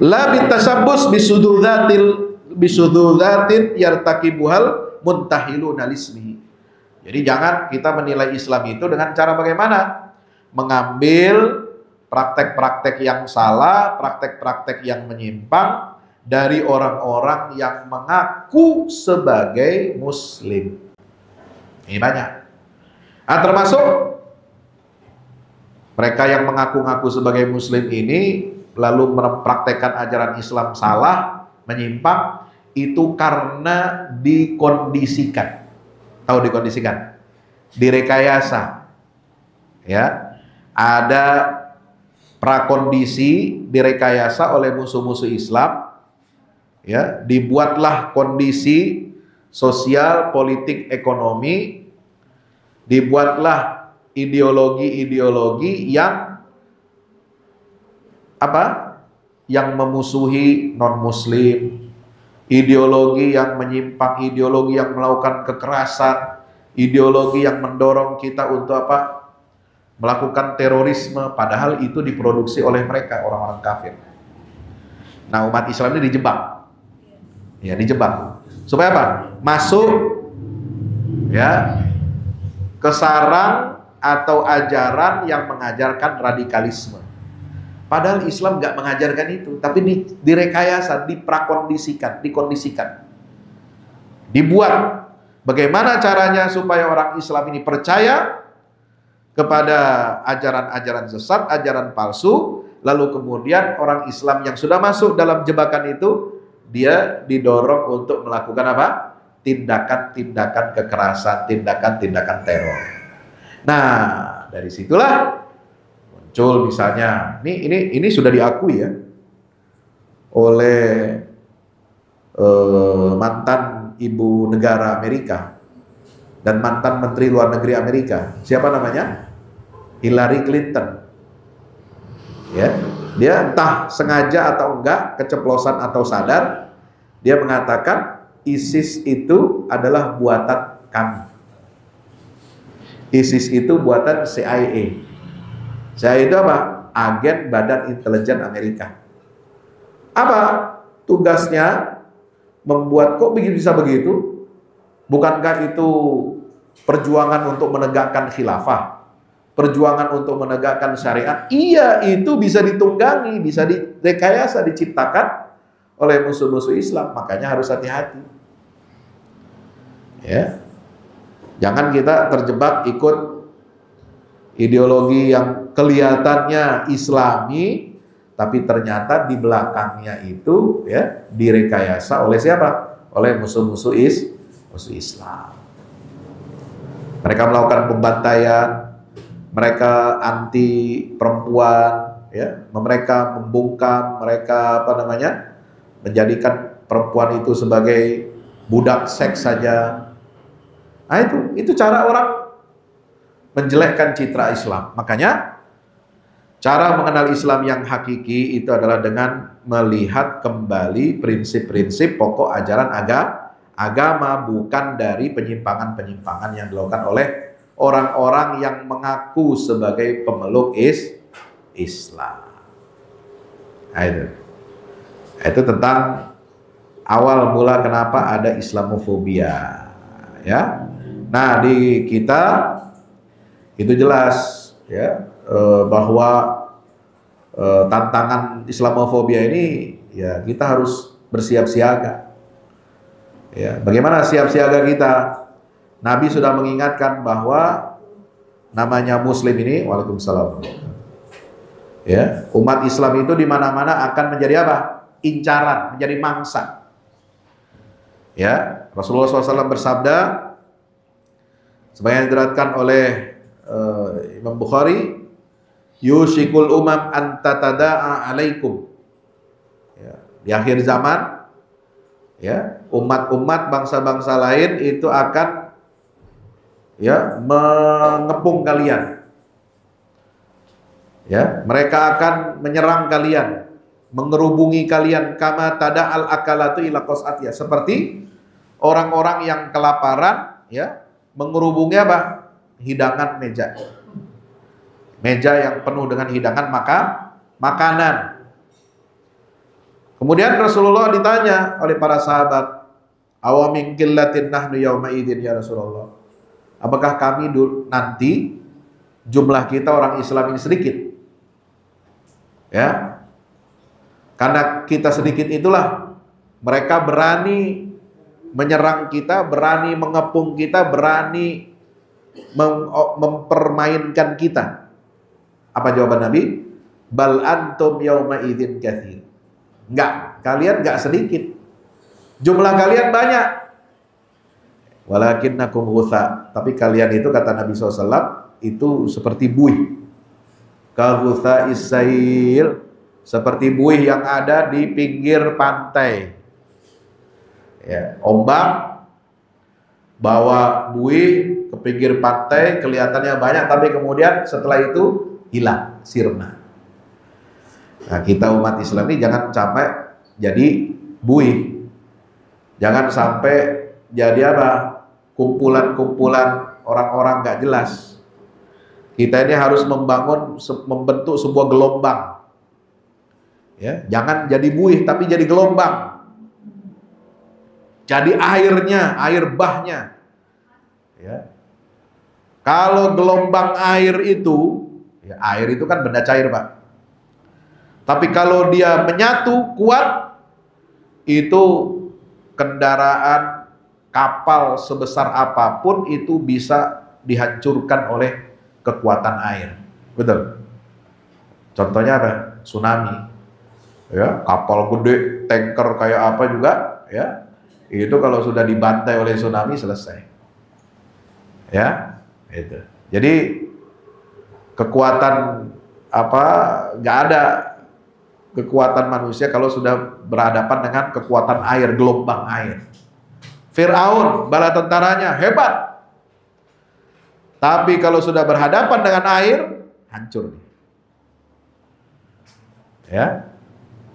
La bitasabbus bisududzatin yartakibuhal muntahiluna lismihi. Jadi jangan kita menilai Islam itu dengan cara bagaimana? Mengambil praktek-praktek yang salah, praktek-praktek yang menyimpang dari orang-orang yang mengaku sebagai Muslim. Ini banyak. Nah, termasuk mereka yang mengaku-ngaku sebagai Muslim ini lalu mempraktekkan ajaran Islam salah, menyimpang, itu karena dikondisikan. Tahu dikondisikan? Direkayasa. Ya. Ada prakondisi direkayasa oleh musuh-musuh Islam. Ya, dibuatlah kondisi sosial, politik, ekonomi, dibuatlah ideologi-ideologi yang apa? Yang memusuhi non-muslim, ideologi yang menyimpang, ideologi yang melakukan kekerasan, ideologi yang mendorong kita untuk apa? Melakukan terorisme, padahal itu diproduksi oleh mereka, orang-orang kafir. Nah, umat Islam ini dijebak. Ya, dijebak. Supaya apa? Masuk ya ke sarang atau ajaran yang mengajarkan radikalisme. Padahal Islam nggak mengajarkan itu, tapi direkayasa, diprakondisikan, dikondisikan. Dibuat bagaimana caranya supaya orang Islam ini percaya kepada ajaran-ajaran sesat, ajaran palsu, lalu kemudian orang Islam yang sudah masuk dalam jebakan itu, dia didorong untuk melakukan apa? Tindakan-tindakan kekerasan, tindakan-tindakan teror. Nah, dari situlah muncul misalnya, ini sudah diakui ya oleh mantan ibu negara Amerika dan mantan menteri luar negeri Amerika. Siapa namanya? Hillary Clinton. Ya, dia entah sengaja atau enggak, keceplosan atau sadar, dia mengatakan ISIS itu adalah buatan kami. ISIS itu buatan CIA. CIA itu apa? Agen Badan Intelijen Amerika. Apa tugasnya? Membuat kok bisa begitu? Bukankah itu perjuangan untuk menegakkan khilafah? Perjuangan untuk menegakkan syariat? Iya, itu bisa ditunggangi, bisa direkayasa, diciptakan oleh musuh-musuh Islam. Makanya harus hati-hati. Ya. Jangan kita terjebak ikut ideologi yang kelihatannya Islami, tapi ternyata di belakangnya itu ya direkayasa oleh siapa? Oleh musuh-musuh Islam. Mereka melakukan pembantaian, mereka anti perempuan, ya, mereka membungkam, mereka apa namanya, menjadikan perempuan itu sebagai budak seks saja. Nah itu cara orang menjelekkan citra Islam. Makanya cara mengenal Islam yang hakiki itu adalah dengan melihat kembali prinsip-prinsip pokok ajaran agama, bukan dari penyimpangan-penyimpangan yang dilakukan oleh orang-orang yang mengaku sebagai pemeluk Islam. Nah, itu tentang awal mula kenapa ada Islamofobia, ya. Nah, di kita itu jelas ya bahwa tantangan Islamofobia ini ya kita harus bersiap siaga. Ya, bagaimana siap siaga kita? Nabi sudah mengingatkan bahwa namanya Muslim ini, waalaikumsalam. Ya, umat Islam itu di mana-mana akan menjadi apa? Incaran, menjadi mangsa. Ya, Rasulullah SAW bersabda, sebagaimana diriwayatkan oleh Imam Bukhari, yushikul umam antatada'a alaikum. Ya, di akhir zaman, ya, umat-umat bangsa-bangsa lain itu akan ya mengepung kalian. Ya, mereka akan menyerang kalian, mengerubungi kalian kama tada'al akalatu ila qas'atiyah, seperti orang-orang yang kelaparan ya mengerubungi apa? Hidangan meja. Meja yang penuh dengan hidangan makanan. Kemudian Rasulullah ditanya oleh para sahabat, "Awa min qillatin nahnu yauma idzin ya Rasulullah?" Apakah kami nanti jumlah kita orang Islam ini sedikit? Ya. Karena kita sedikit itulah mereka berani menyerang kita, berani mengepung kita, berani mempermainkan kita. Apa jawaban Nabi? Bal antum yauma idzin katsir. Enggak, kalian enggak sedikit. Jumlah kalian banyak. Walakinnakum ghutha. Tapi kalian itu kata Nabi SAW itu seperti buih. Ka ghutha isail, seperti buih yang ada di pinggir pantai. Ya, ombak bawa buih ke pinggir pantai, kelihatannya banyak, tapi kemudian setelah itu hilang, sirna. Nah, kita umat Islam ini jangan sampai jadi buih, jangan sampai jadi apa? Kumpulan-kumpulan orang-orang nggak jelas. Kita ini harus membentuk sebuah gelombang. Ya, jangan jadi buih, tapi jadi gelombang. Jadi airnya, air bahnya. Ya. Kalau gelombang air itu, ya air itu kan benda cair, Pak. Tapi kalau dia menyatu kuat, itu kendaraan kapal sebesar apapun itu bisa dihancurkan oleh kekuatan air. Betul. Contohnya apa? Tsunami. Ya, kapal gede, tanker kayak apa juga, ya. Itu kalau sudah dibantai oleh tsunami selesai. Ya, itu. Jadi kekuatan apa? Nggak ada kekuatan manusia kalau sudah berhadapan dengan kekuatan air, gelombang air. Fir'aun, bala tentaranya hebat. Tapi kalau sudah berhadapan dengan air, hancur. Ya,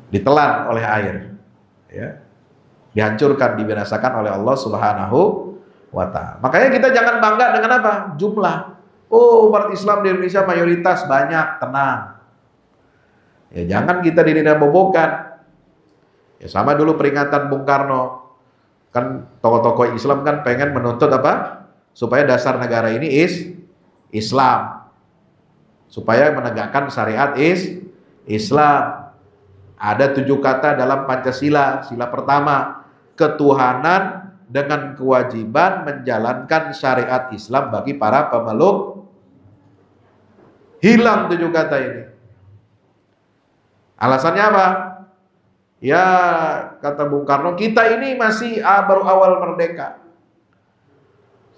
ditelan oleh air. Ya, dihancurkan, dibinasakan oleh Allah Subhanahu wa Ta'ala. Makanya kita jangan bangga dengan apa? Jumlah. Oh, umat Islam di Indonesia mayoritas banyak, tenang. Ya, jangan kita didinabobokan. Ya, sama dulu peringatan Bung Karno. Kan tokoh-tokoh Islam kan pengen menuntut apa? Supaya dasar negara ini Islam. Supaya menegakkan syariat Islam. Ada 7 kata dalam Pancasila. Sila pertama, ketuhanan dengan kewajiban menjalankan syariat Islam bagi para pemeluk. Hilang 7 kata ini. Alasannya apa? Ya, kata Bung Karno, kita ini masih baru awal merdeka.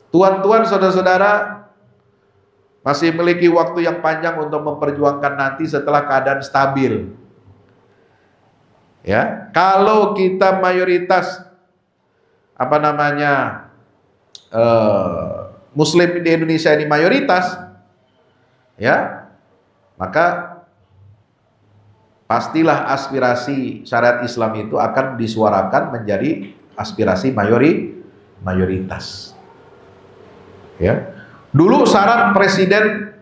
Tuan-tuan, saudara-saudara, masih memiliki waktu yang panjang untuk memperjuangkan nanti setelah keadaan stabil. Ya, kalau kita mayoritas apa namanya Muslim di Indonesia ini mayoritas, ya, maka pastilah aspirasi syariat Islam itu akan disuarakan menjadi aspirasi mayoritas. Ya, dulu syarat presiden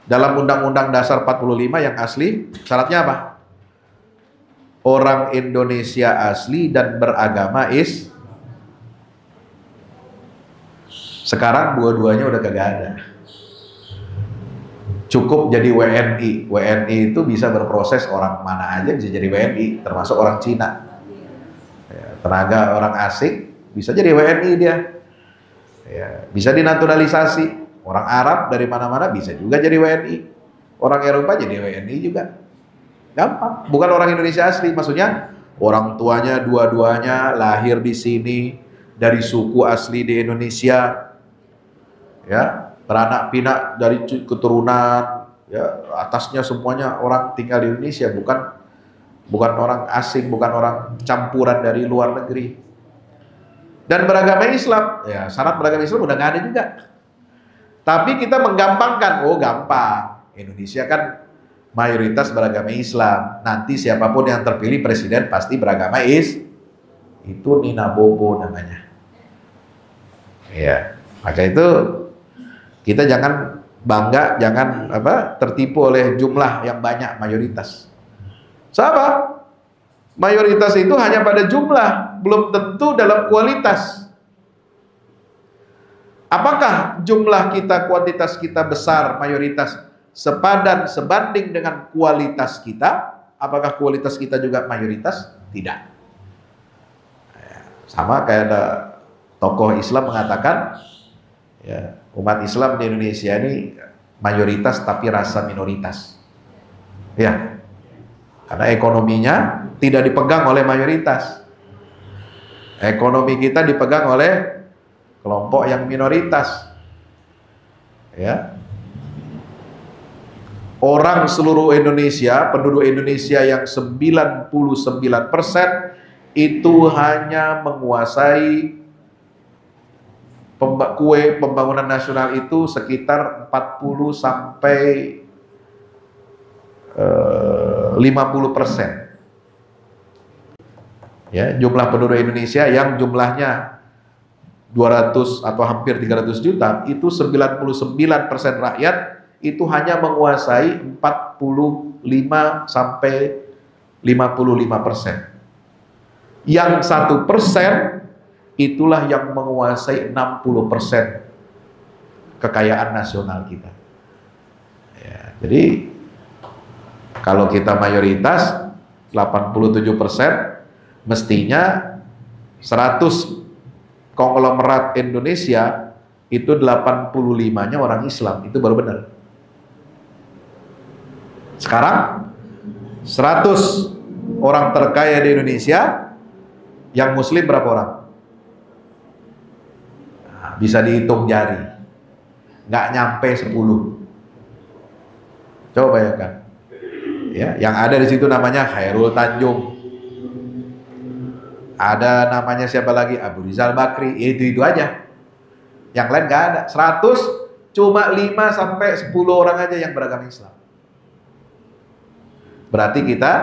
dalam Undang-Undang Dasar 45 yang asli, syaratnya apa? Orang Indonesia asli dan beragama Sekarang dua-duanya udah kagak ada. Cukup jadi WNI. WNI itu bisa berproses, orang mana aja bisa jadi WNI, termasuk orang Cina. Ya, tenaga orang asing bisa jadi WNI dia. Ya, bisa dinaturalisasi. Orang Arab dari mana-mana bisa juga jadi WNI. Orang Eropa jadi WNI juga. Gampang. Bukan orang Indonesia asli, maksudnya orang tuanya dua-duanya lahir di sini dari suku asli di Indonesia, ya, beranak pinak dari keturunan, ya, atasnya semuanya orang tinggal di Indonesia, bukan orang asing, bukan orang campuran dari luar negeri. Dan beragama Islam, ya, syarat beragama Islam udah nggak ada juga. Tapi kita menggampangkan, oh gampang, Indonesia kan mayoritas beragama Islam. Nanti siapapun yang terpilih presiden pasti beragama itu Nina Bobo namanya. Ya, maka itu kita jangan bangga, jangan tertipu oleh jumlah yang banyak mayoritas. Sahabat, Mayoritas itu hanya pada jumlah, belum tentu dalam kualitas. Apakah jumlah kita, kuantitas kita besar, mayoritas sepadan, sebanding dengan kualitas kita? Apakah kualitas kita juga mayoritas? Tidak. Sama kayak ada tokoh Islam mengatakan, ya, umat Islam di Indonesia ini mayoritas tapi rasa minoritas. Ya, karena ekonominya tidak dipegang oleh mayoritas. Ekonomi kita dipegang oleh kelompok yang minoritas. Ya. Orang seluruh Indonesia, penduduk Indonesia yang 99% itu hanya menguasai kue pembangunan nasional itu sekitar 40 sampai 50%. Ya, jumlah penduduk Indonesia yang jumlahnya 200 atau hampir 300 juta, itu 99% rakyat itu hanya menguasai 45 sampai 55%. Yang 1% itulah yang menguasai 60% kekayaan nasional kita. Ya, jadi kalau kita mayoritas 87%, mestinya 100 konglomerat Indonesia itu 85-nya orang Islam, itu baru benar. Sekarang 100 orang terkaya di Indonesia, yang Muslim berapa orang? Nah, bisa dihitung jari, nggak nyampe 10. Coba bayangkan, ya, yang ada di situ namanya Khairul Tanjung, ada namanya siapa lagi, Abu Rizal Bakri, itu aja. Yang lain nggak ada. 100 cuma 5 sampai 10 orang aja yang beragama Islam. Berarti kita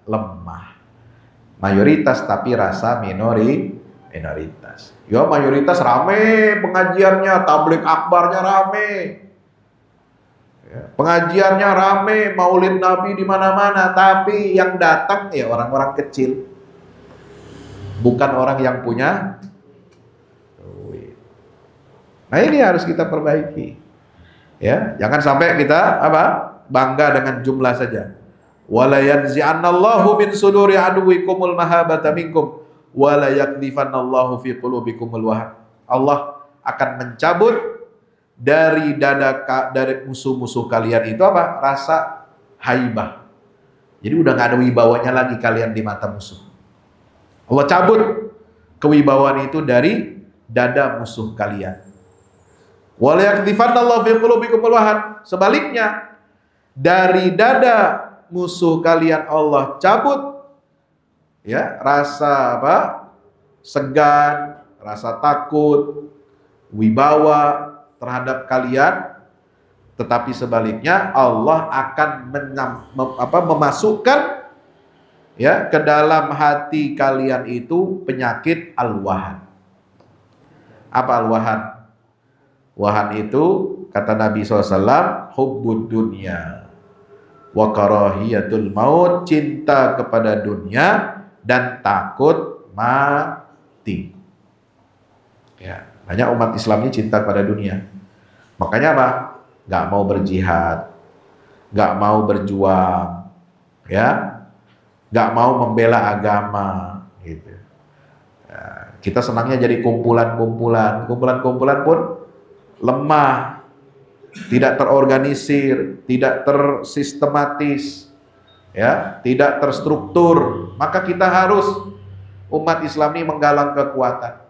lemah. Mayoritas tapi rasa minoritas. Ya, mayoritas rame pengajiannya, tabligh akbarnya rame. Ya, pengajiannya rame, maulid Nabi di mana-mana, tapi yang datang ya orang-orang kecil. Bukan orang yang punya duit. Nah, ini harus kita perbaiki. Ya, jangan sampai kita bangga dengan jumlah saja. Wala yanzi'annallahu min suduri aduwikumul mahabata minkum wala yakdifannallahu fi qulubikumul wahan. Allah akan mencabut dari dari musuh-musuh kalian itu rasa haibah. Jadi udah nggak ada wibawanya lagi kalian di mata musuh. Allah cabut kewibawaan itu dari dada musuh kalian. Wala yakdifannallahu fi qulubikumul wahan. Sebaliknya, dari dada musuh kalian Allah cabut ya rasa segan, rasa takut, wibawa terhadap kalian, tetapi sebaliknya Allah akan memasukkan ya ke dalam hati kalian itu penyakit al-wahan. Apa al-wahan? Wahan itu kata Nabi SAW, hubbud dunya wa karahiyatul maut, cinta kepada dunia dan takut mati. Ya, banyak umat Islam ini cinta kepada dunia. Makanya nggak mau berjihad, nggak mau berjuang, ya, nggak mau membela agama, gitu. Ya, kita senangnya jadi kumpulan-kumpulan pun lemah, tidak terorganisir, tidak tersistematis, ya, tidak terstruktur. Maka kita harus, umat Islam ini menggalang kekuatan.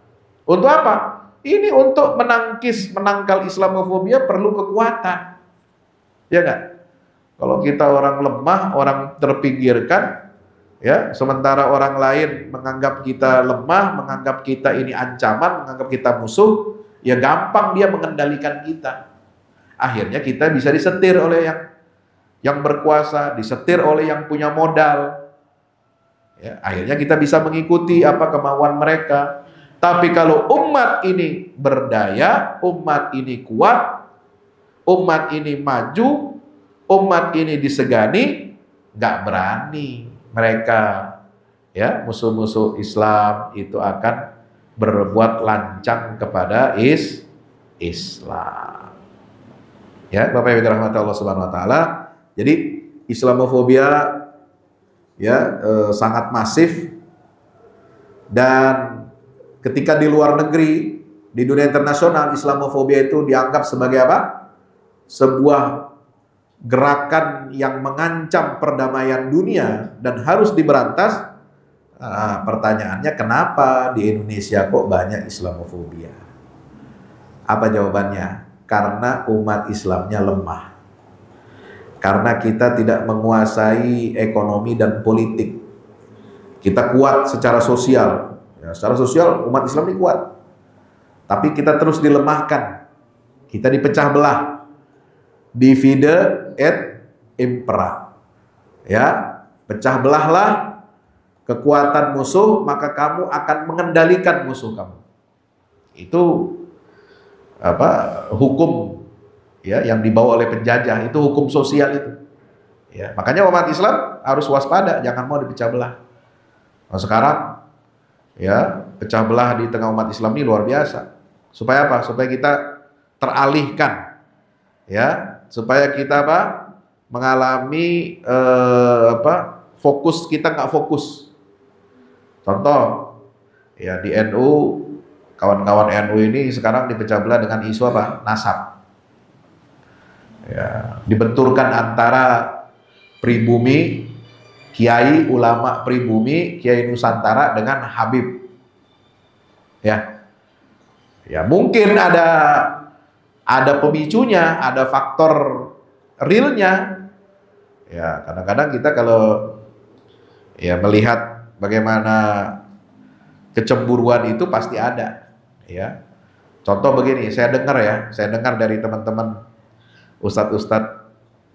Untuk apa? Ini untuk menangkal Islamofobia perlu kekuatan. Ya nggak? Kalau kita orang lemah, orang terpinggirkan, ya, sementara orang lain menganggap kita lemah, menganggap kita ini ancaman, menganggap kita musuh, ya gampang dia mengendalikan kita. Akhirnya kita bisa disetir oleh yang berkuasa, disetir oleh yang punya modal. Ya, akhirnya kita bisa mengikuti apa kemauan mereka. Tapi kalau umat ini berdaya, umat ini kuat, umat ini maju, umat ini disegani, nggak berani mereka ya musuh-musuh Islam itu akan berbuat lancang kepada Islam. Ya, Bapak Ibu dirahmati Allah Subhanahu wa taala. Jadi Islamofobia ya sangat masif, dan ketika di luar negeri, di dunia internasional, Islamofobia itu dianggap sebagai apa? Sebuah gerakan yang mengancam perdamaian dunia dan harus diberantas. Pertanyaannya, kenapa di Indonesia kok banyak Islamofobia? Apa jawabannya? Karena umat Islamnya lemah. Karena kita tidak menguasai ekonomi dan politik. Kita kuat secara sosial. Ya, secara sosial umat Islam ini kuat. Tapi kita terus dilemahkan. Kita dipecah belah. Divide et impera. Ya, pecah belahlah kekuatan musuh, maka kamu akan mengendalikan musuh kamu. Itu hukum ya yang dibawa oleh penjajah, itu hukum sosial itu. Ya, makanya umat Islam harus waspada, jangan mau dipecah belah. Nah, sekarang ya pecah belah di tengah umat Islam ini luar biasa. Supaya apa? Supaya kita teralihkan, ya, supaya kita mengalami fokus kita nggak fokus. Contoh, ya di NU, kawan-kawan NU ini sekarang dipecah belah dengan isu apa? Nasab. Ya, dibenturkan antara pribumi, kiai, ulama pribumi, kiai Nusantara dengan Habib. Ya, ya mungkin ada pemicunya, ada faktor realnya. Ya, kadang-kadang kita kalau ya melihat bagaimana kecemburuan itu pasti ada, ya. Contoh begini, saya dengar dari teman-teman ustadz-ustadz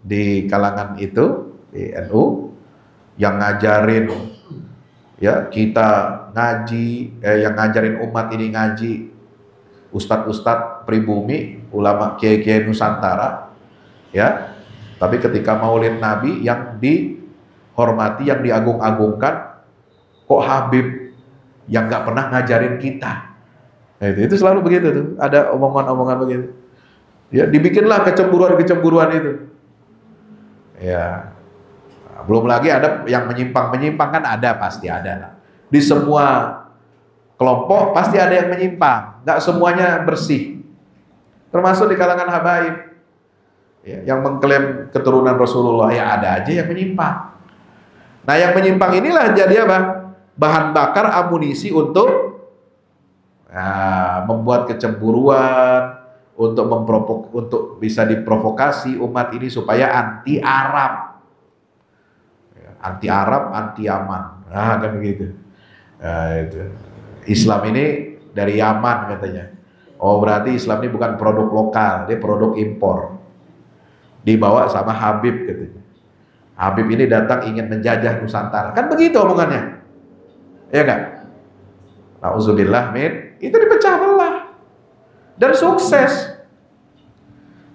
di kalangan itu di NU yang ngajarin, ya kita ngaji, yang ngajarin umat ini ngaji, ustadz-ustadz pribumi, ulama kiai-kiai Nusantara, ya. Tapi ketika Maulid Nabi yang dihormati, yang diagung-agungkan, kok Habib yang nggak pernah ngajarin kita. Nah, itu selalu begitu tuh, ada omongan-omongan begitu. Ya, dibikinlah kecemburuan-kecemburuan itu. Ya, belum lagi ada yang menyimpang kan ada, pasti ada lah. Di semua kelompok pasti ada yang menyimpang, nggak semuanya bersih. Termasuk di kalangan habaib, ya, yang mengklaim keturunan Rasulullah, ya ada aja yang menyimpang. Nah, yang menyimpang inilah jadi apa? Bahan bakar, amunisi untuk membuat kecemburuan, untuk bisa diprovokasi umat ini supaya anti Arab, anti Arab, anti Yaman, kan begitu. Itu. Islam ini dari Yaman katanya. Oh, berarti Islam ini bukan produk lokal, dia produk impor. Dibawa sama Habib katanya. Habib ini datang ingin menjajah Nusantara, kan begitu omongannya. Ya enggak? Nauzubillah min, itu dipecah belah dan sukses.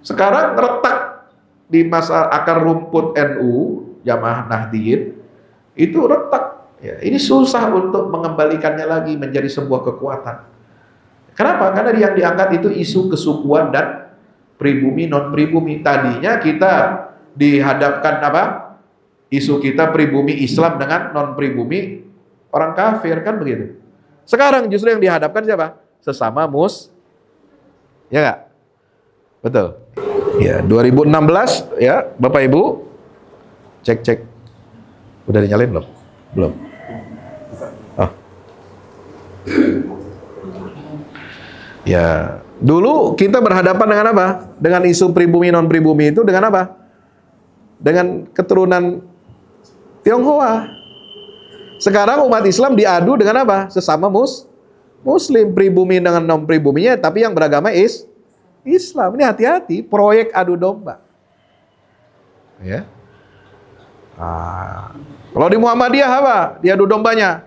Sekarang retak di masa akar rumput NU, Jamaah Nahdliyin, itu retak. Ya, ini susah untuk mengembalikannya lagi menjadi sebuah kekuatan. Kenapa? Karena yang diangkat itu isu kesukuan dan pribumi non pribumi. Tadinya kita dihadapkan apa? Isu kita pribumi Islam dengan non pribumi orang kafir, kan begitu. Sekarang justru yang dihadapkan siapa? Sesama ya nggak? Betul. Ya, 2016 ya, Bapak Ibu, cek. Udah dinyalain belum? Belum. Oh. Ya, dulu kita berhadapan dengan apa? Dengan isu pribumi non pribumi itu dengan apa? Dengan keturunan Tionghoa. Sekarang umat Islam diadu dengan apa? Sesama Muslim, pribumi dengan non pribuminya, tapi yang beragama Islam. Ini hati-hati, proyek adu domba. Ya. Kalau di Muhammadiyah apa? Diadu dombanya.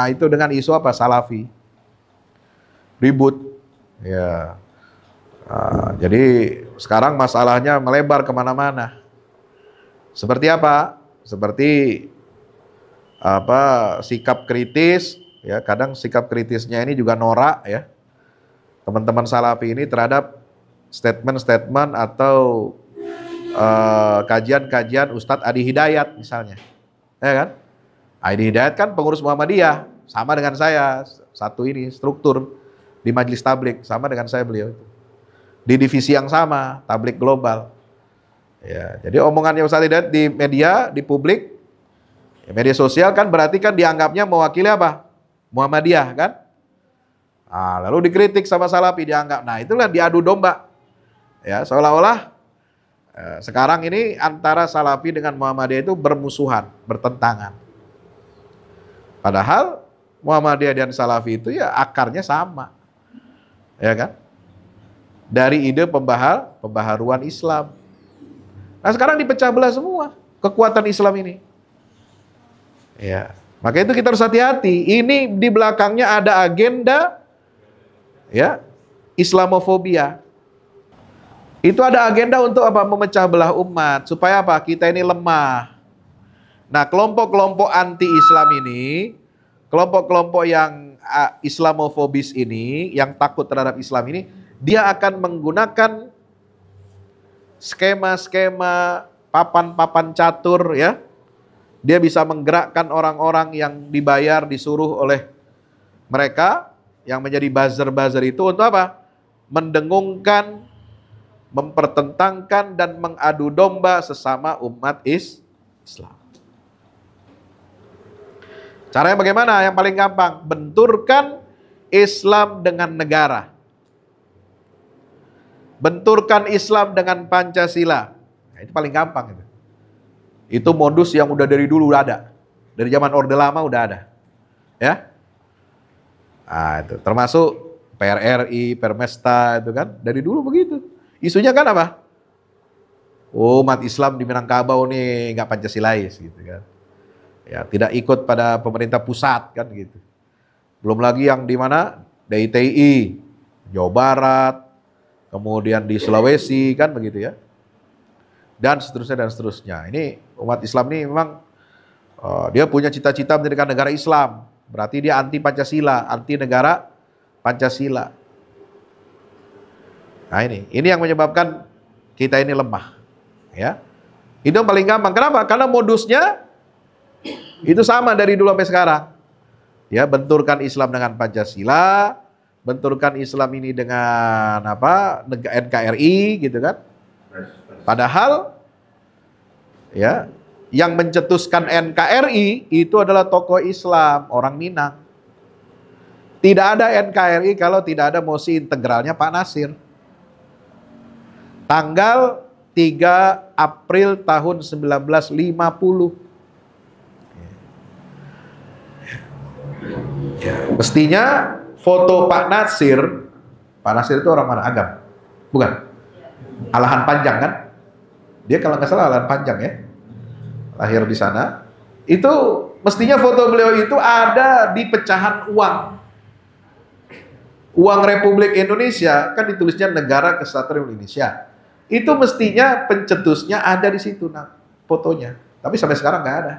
Itu dengan isu apa? Salafi. Ribut. Ya. Jadi sekarang masalahnya melebar kemana-mana. Seperti apa? Seperti sikap kritis, ya kadang sikap kritisnya ini juga norak ya. Teman-teman Salafi ini terhadap statement-statement atau kajian-kajian Ustadz Adi Hidayat misalnya, ya kan? Adi Hidayat kan pengurus Muhammadiyah, sama dengan saya, satu ini struktur di Majelis Tablik, sama dengan saya beliau itu. Di divisi yang sama, Tablik Global. Ya, jadi omongannya Ustadz Hidayat di media, di publik, ya, media sosial kan berarti kan dianggapnya mewakili apa? Muhammadiyah kan? Nah, lalu dikritik sama Salafi dianggap. Nah, itulah diadu domba. Ya, seolah-olah sekarang ini antara Salafi dengan Muhammadiyah itu bermusuhan, bertentangan. Padahal Muhammadiyah dan Salafi itu ya akarnya sama. Ya kan? Dari ide pembaharuan Islam. Nah, sekarang dipecah belah semua kekuatan Islam ini. Ya, maka itu kita harus hati-hati. Ini di belakangnya ada agenda ya, Islamofobia. Itu ada agenda untuk apa? Memecah belah umat supaya apa? Kita ini lemah. Nah, kelompok-kelompok anti-Islam ini, kelompok-kelompok yang Islamofobis ini, yang takut terhadap Islam ini, dia akan menggunakan skema-skema papan-papan catur ya. Dia bisa menggerakkan orang-orang yang dibayar, disuruh oleh mereka yang menjadi buzzer-buzzer itu untuk apa? Mendengungkan, mempertentangkan dan mengadu domba sesama umat Islam. Caranya bagaimana? Yang paling gampang, benturkan Islam dengan negara. Benturkan Islam dengan Pancasila. Nah, itu paling gampang itu. Itu modus yang udah dari dulu udah ada. Dari zaman Orde Lama udah ada. Ya. Nah, itu termasuk PRRI, Permesta itu kan dari dulu begitu. Isunya kan apa? Oh, umat Islam di Minangkabau nih nggak Pancasilais gitu kan. Ya, tidak ikut pada pemerintah pusat kan gitu. Belum lagi yang di mana? DITI, Jawa Barat, kemudian di Sulawesi kan begitu ya. Dan seterusnya dan seterusnya. Ini umat Islam ini memang dia punya cita-cita mendirikan negara Islam. Berarti dia anti Pancasila, anti negara Pancasila. Nah ini yang menyebabkan kita ini lemah. Ya, itu yang paling gampang. Kenapa? Karena modusnya itu sama dari dulu sampai sekarang. Ya, benturkan Islam dengan Pancasila, benturkan Islam ini dengan apa? NKRI gitu kan. Padahal ya, yang mencetuskan NKRI itu adalah tokoh Islam, orang Minang. Tidak ada NKRI kalau tidak ada mosi integralnya Pak Nasir. Tanggal 3 April tahun 1950. Ya, mestinya foto Pak Nasir itu orang mana? Agam? Bukan? Alahan Panjang kan? Dia kalau nggak salah Alahan Panjang ya, lahir di sana. Itu mestinya foto beliau itu ada di pecahan uang. Uang Republik Indonesia kan ditulisnya Negara Kesatuan Indonesia. Itu mestinya pencetusnya ada di situ, nah, fotonya. Tapi sampai sekarang nggak ada.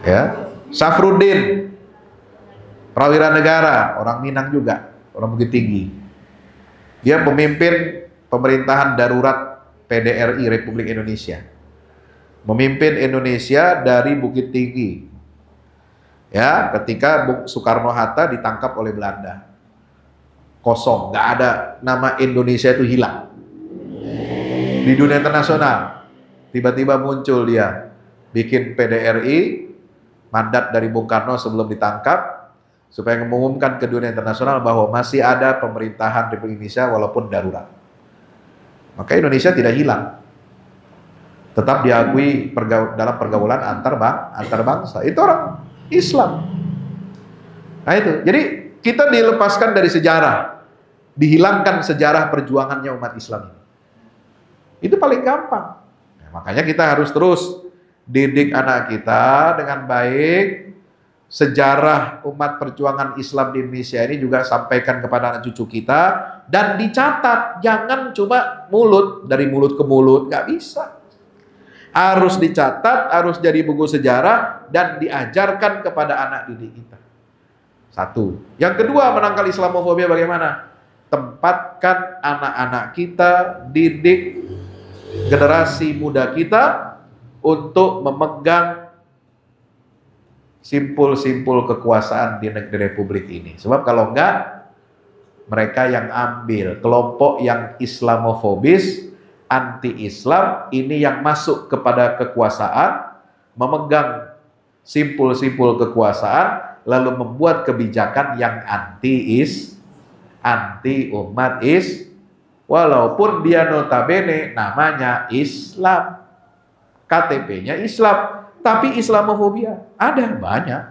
Ya, Safruddin, prawira negara, orang Minang juga, orang Bukit Tinggi. Dia pemimpin pemerintahan darurat PDRI Republik Indonesia. Memimpin Indonesia dari Bukit Tinggi. Ya, ketika Soekarno-Hatta ditangkap oleh Belanda. Kosong, nggak ada, nama Indonesia itu hilang. Di dunia internasional, tiba-tiba muncul dia, bikin PDRI, mandat dari Bung Karno sebelum ditangkap, supaya mengumumkan ke dunia internasional bahwa masih ada pemerintahan Republik Indonesia walaupun darurat. Maka Indonesia tidak hilang, tetap diakui dalam pergaulan antar bangsa. Itu orang Islam. Nah itu, jadi kita dilepaskan dari sejarah, dihilangkan sejarah perjuangannya umat Islam ini. Itu paling gampang. Nah, makanya kita harus terus didik anak kita dengan baik. Sejarah umat perjuangan Islam di Indonesia ini juga sampaikan kepada anak cucu kita dan dicatat. Jangan cuma mulut, dari mulut ke mulut, nggak bisa. Harus dicatat, harus jadi buku sejarah, dan diajarkan kepada anak didik kita. Satu. Yang kedua, menangkal Islamofobia bagaimana? Tempatkan anak-anak kita, didik generasi muda kita untuk memegang simpul-simpul kekuasaan di negeri Republik ini. Sebab kalau enggak, mereka yang ambil, kelompok yang Islamofobis, anti-Islam, ini yang masuk kepada kekuasaan, memegang simpul-simpul kekuasaan, lalu membuat kebijakan yang anti umat walaupun dia notabene namanya Islam, KTP-nya Islam, tapi Islamofobia ada banyak.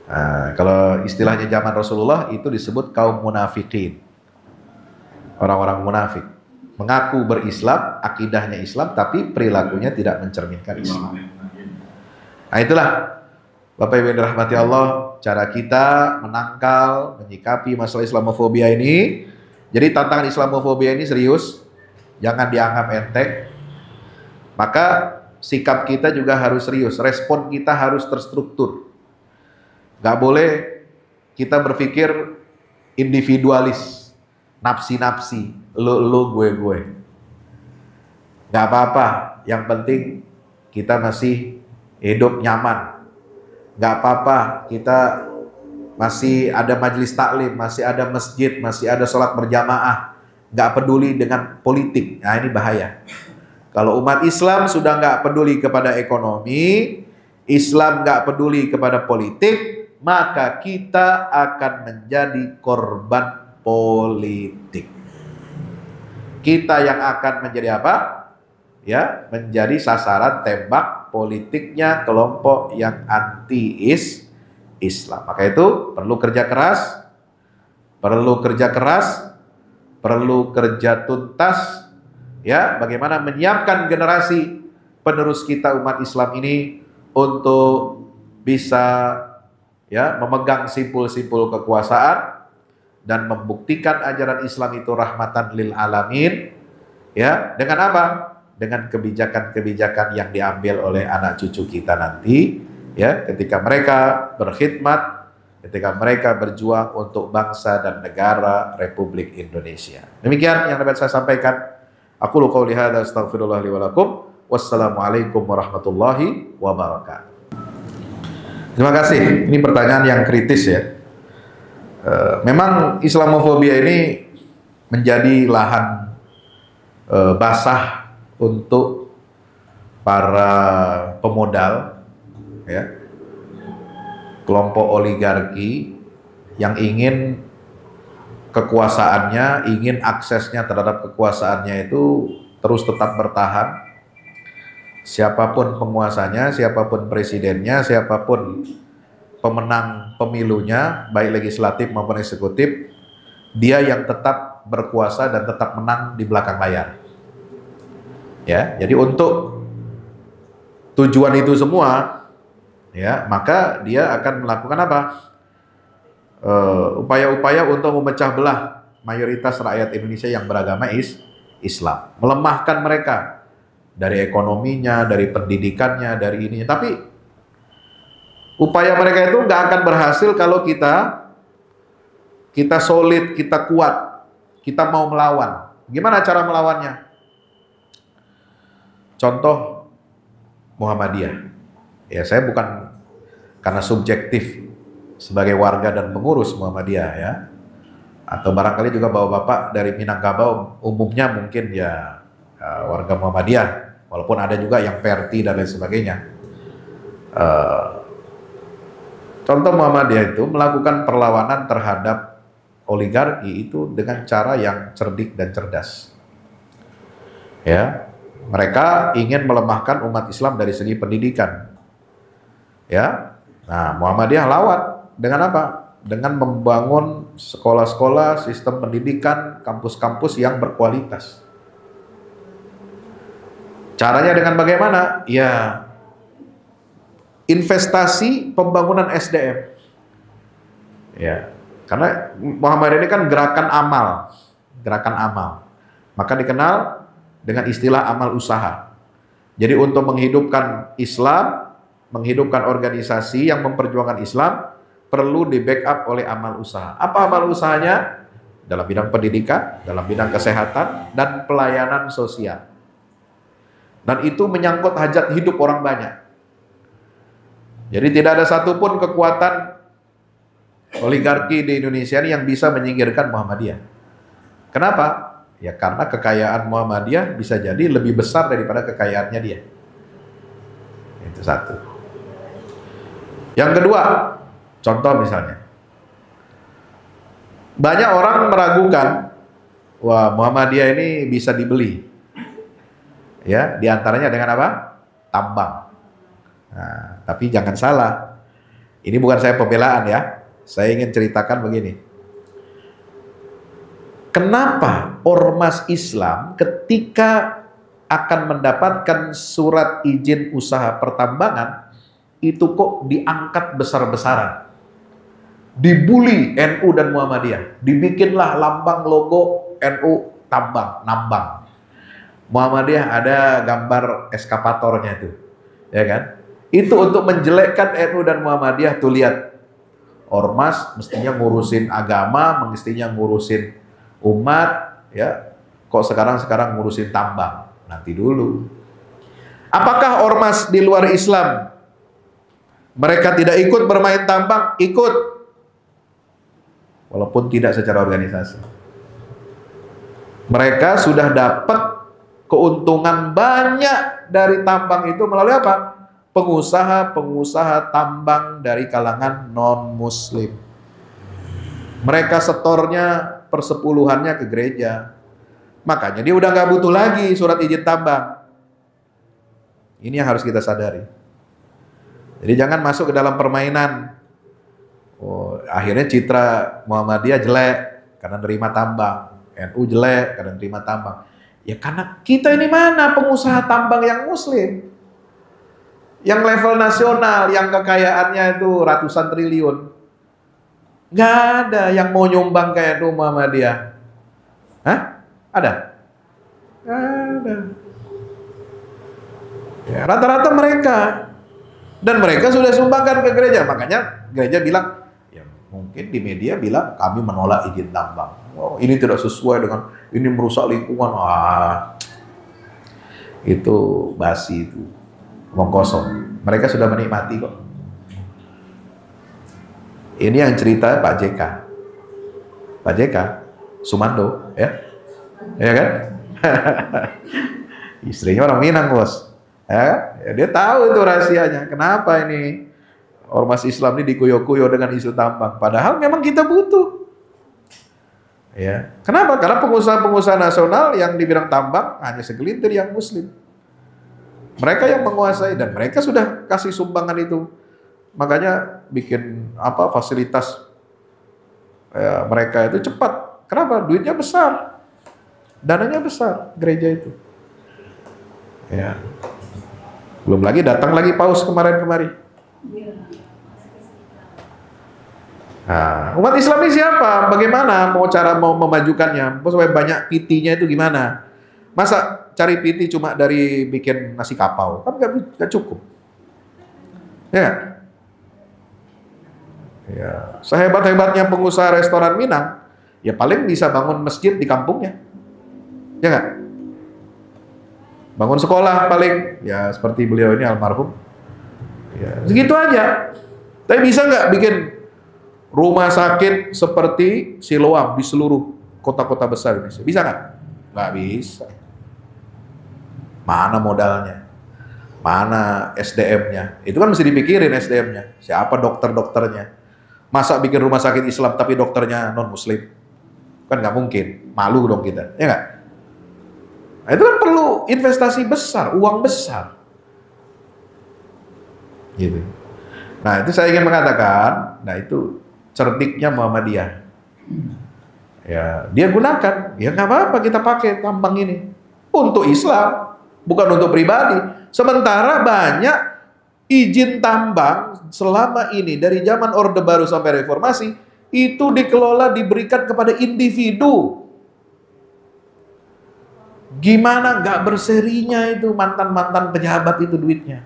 Nah, kalau istilahnya zaman Rasulullah itu disebut kaum munafikin, orang-orang munafik, mengaku berislam, akidahnya Islam, tapi perilakunya tidak mencerminkan Islam. Nah, itulah Bapak Ibu yang dirahmati Allah, cara kita menangkal, menyikapi masalah Islamofobia ini. Jadi tantangan Islamofobia ini serius, jangan dianggap enteng. Maka sikap kita juga harus serius, respon kita harus terstruktur. Gak boleh kita berpikir individualis, nafsi-nafsi, lu gue. Gak apa-apa, yang penting kita masih hidup nyaman. Gak apa-apa, kita masih ada majelis taklim, masih ada masjid, masih ada sholat berjamaah. Gak peduli dengan politik. Nah, ini bahaya. Kalau umat Islam sudah gak peduli kepada ekonomi, Islam gak peduli kepada politik, maka kita akan menjadi korban politik. Kita yang akan menjadi apa? Ya, menjadi sasaran tembak politiknya kelompok yang anti-Islam. Maka itu perlu kerja keras, perlu kerja tuntas, ya, bagaimana menyiapkan generasi penerus kita umat Islam ini untuk bisa ya memegang simpul-simpul kekuasaan dan membuktikan ajaran Islam itu rahmatan lil alamin, ya, dengan apa? Dengan kebijakan-kebijakan yang diambil oleh anak cucu kita nanti, ya, ketika mereka berkhidmat, ketika mereka berjuang untuk bangsa dan negara Republik Indonesia. Demikian yang dapat saya sampaikan. Aku lu qauli hadza astaghfirullah li wa lakum. Wassalamualaikum warahmatullahi wabarakatuh. Terima kasih. Ini pertanyaan yang kritis ya. Memang Islamofobia ini menjadi lahan basah untuk para pemodal, ya, kelompok oligarki yang ingin kekuasaannya, ingin aksesnya terhadap kekuasaannya itu terus tetap bertahan. Siapapun penguasanya, siapapun presidennya, siapapun pemenang pemilunya, baik legislatif maupun eksekutif, dia yang tetap berkuasa dan tetap menang di belakang layar. Ya, jadi untuk tujuan itu semua, ya, maka dia akan melakukan apa? Upaya-upaya untuk memecah belah mayoritas rakyat Indonesia yang beragama Islam, melemahkan mereka dari ekonominya, dari pendidikannya, dari ininya. Tapi upaya mereka itu nggak akan berhasil kalau kita solid, kita kuat, kita mau melawan. Gimana cara melawannya? Contoh Muhammadiyah. Ya, saya bukan karena subjektif sebagai warga dan pengurus Muhammadiyah, ya, atau barangkali juga bapak-bapak dari Minangkabau umumnya mungkin ya warga Muhammadiyah, walaupun ada juga yang perti dan lain sebagainya. Contoh Muhammadiyah itu melakukan perlawanan terhadap oligarki itu dengan cara yang cerdik dan cerdas. Ya, mereka ingin melemahkan umat Islam dari segi pendidikan. Ya, nah Muhammadiyah lawan dengan apa? Dengan membangun sekolah-sekolah, sistem pendidikan, kampus-kampus yang berkualitas. Caranya dengan bagaimana? Ya, investasi pembangunan SDM. Ya, karena Muhammadiyah ini kan gerakan amal, Maka dikenal dengan istilah amal usaha. Jadi untuk menghidupkan Islam, menghidupkan organisasi yang memperjuangkan Islam, perlu di backup oleh amal usaha. Apa amal usahanya? Dalam bidang pendidikan, dalam bidang kesehatan, dan pelayanan sosial. Dan itu menyangkut hajat hidup orang banyak. Jadi tidak ada satupun kekuatan oligarki di Indonesia ini yang bisa menyingkirkan Muhammadiyah. Kenapa? Ya karena kekayaan Muhammadiyah bisa jadi lebih besar daripada kekayaannya dia. Itu satu. Yang kedua, contoh misalnya, banyak orang meragukan, wah Muhammadiyah ini bisa dibeli. Ya, diantaranya dengan apa? Tambang. Nah, tapi jangan salah, ini bukan saya pembelaan ya, saya ingin ceritakan begini. Kenapa ormas Islam ketika akan mendapatkan surat izin usaha pertambangan, itu kok diangkat besar-besaran? Dibully NU dan Muhammadiyah, dibikinlah lambang logo NU nambang. Muhammadiyah ada gambar eskapatornya itu, ya kan? Itu untuk menjelekkan NU dan Muhammadiyah. Tuh lihat, ormas mestinya ngurusin agama, mestinya ngurusin umat, ya. Kok sekarang ngurusin tambang? Nanti dulu. Apakah ormas di luar Islam mereka tidak ikut bermain tambang? Ikut, walaupun tidak secara organisasi. Mereka sudah dapat keuntungan banyak dari tambang itu melalui apa? Pengusaha-pengusaha tambang dari kalangan non-muslim. Mereka setornya persepuluhannya ke gereja. Makanya dia udah nggak butuh lagi surat izin tambang. Ini yang harus kita sadari. Jadi jangan masuk ke dalam permainan. Oh, akhirnya citra Muhammadiyah jelek karena nerima tambang. NU jelek karena nerima tambang. Ya karena kita ini mana pengusaha tambang yang muslim, yang level nasional, yang kekayaannya itu ratusan triliun. Nggak ada yang mau nyumbang kayak NU Muhammadiyah. Hah? Ada? Nggak ada. Ya, rata-rata mereka. Dan mereka sudah sumbangkan ke gereja. Makanya gereja bilang, ya mungkin di media bilang kami menolak izin tambang. Oh, ini tidak sesuai dengan, ini merusak lingkungan. Wah, itu basi itu, omong kosong. Mereka sudah menikmati kok. Ini yang cerita Pak JK. Pak JK, Sumando, ya kan? Istrinya orang Minang, bos. Ya, dia tahu itu rahasianya. Kenapa ini ormas Islam ini dikuyo-kuyo dengan isu tambang? Padahal memang kita butuh. Ya, kenapa? Karena pengusaha-pengusaha nasional yang di bidang tambang hanya segelintir yang muslim. Mereka yang menguasai dan mereka sudah kasih sumbangan itu. Makanya bikin apa fasilitas mereka itu cepat. Kenapa? Duitnya besar. Dananya besar gereja itu. Ya. Belum lagi datang lagi paus kemarin-kemari. Nah, umat Islam ini siapa? Bagaimana cara mau memajukannya? Supaya banyak PT-nya itu gimana? Masa cari PT cuma dari bikin nasi kapau? Kan nggak cukup. Ya. Ya, sehebat-hebatnya pengusaha restoran Minang, ya paling bisa bangun masjid di kampungnya. Ya nggak? Bangun sekolah paling, ya seperti beliau ini almarhum. Ya, segitu aja. Tapi bisa nggak bikin rumah sakit seperti Siloam di seluruh kota-kota besar Indonesia? Bisa nggak? Nggak bisa. Mana modalnya? Mana SDM-nya? Itu kan mesti dipikirin SDM-nya. Siapa dokter-dokternya? Masa bikin rumah sakit Islam tapi dokternya non-muslim? Kan nggak mungkin. Malu dong kita, ya nggak? Nah, itu kan perlu investasi besar, uang besar. Gitu. Nah, itu saya ingin mengatakan, nah itu cerdiknya Muhammadiyah. Ya, dia gunakan, ya nggak apa-apa kita pakai tambang ini untuk Islam, bukan untuk pribadi. Sementara banyak izin tambang selama ini dari zaman Orde Baru sampai Reformasi itu dikelola diberikan kepada individu. Gimana nggak berserinya itu mantan-mantan pejabat itu duitnya?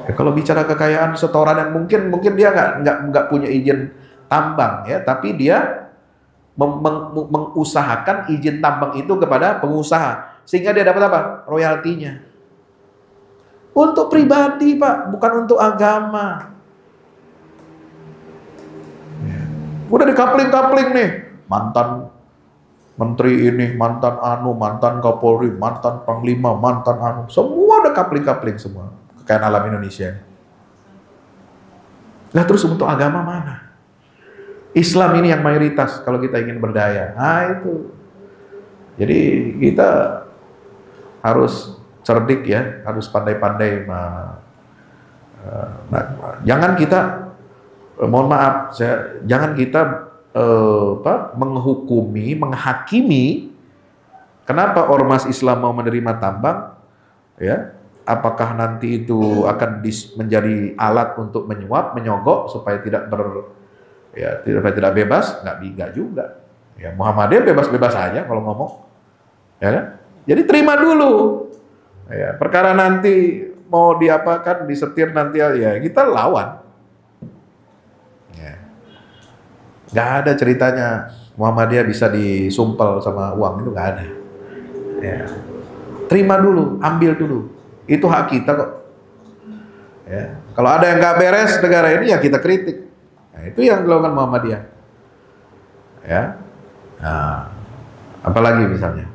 Ya, kalau bicara kekayaan setoran yang mungkin dia nggak punya izin tambang ya, tapi dia mengusahakan izin tambang itu kepada pengusaha sehingga dia dapat apa? Royaltinya. Untuk pribadi Pak, bukan untuk agama. Udah dikapling-kapling nih, mantan menteri ini, mantan anu, mantan Kapolri, mantan panglima, mantan anu, semua udah kapling-kapling semua kekayaan alam Indonesia. Nah terus untuk agama mana? Islam ini yang mayoritas kalau kita ingin berdaya. Nah itu. Jadi kita harus cerdik ya, harus pandai-pandai. Jangan kita, mohon maaf, jangan kita menghakimi. Kenapa ormas Islam mau menerima tambang? Ya, apakah nanti itu akan menjadi alat untuk menyuap, menyogok supaya tidak tidak bebas? Nggak juga. Ya, Muhammadiyah bebas-bebas aja kalau ngomong. Ya kan? Jadi terima dulu. Ya, perkara nanti mau diapakan, disetir nanti ya kita lawan. Ya. Nggak ada ceritanya Muhammadiyah bisa disumpel sama uang, itu nggak ada. Ya. Terima dulu, ambil dulu. Itu hak kita kok. Ya. Kalau ada yang nggak beres negara ini ya kita kritik. Nah, itu yang dilakukan Muhammadiyah. Ya. Nah, apalagi misalnya.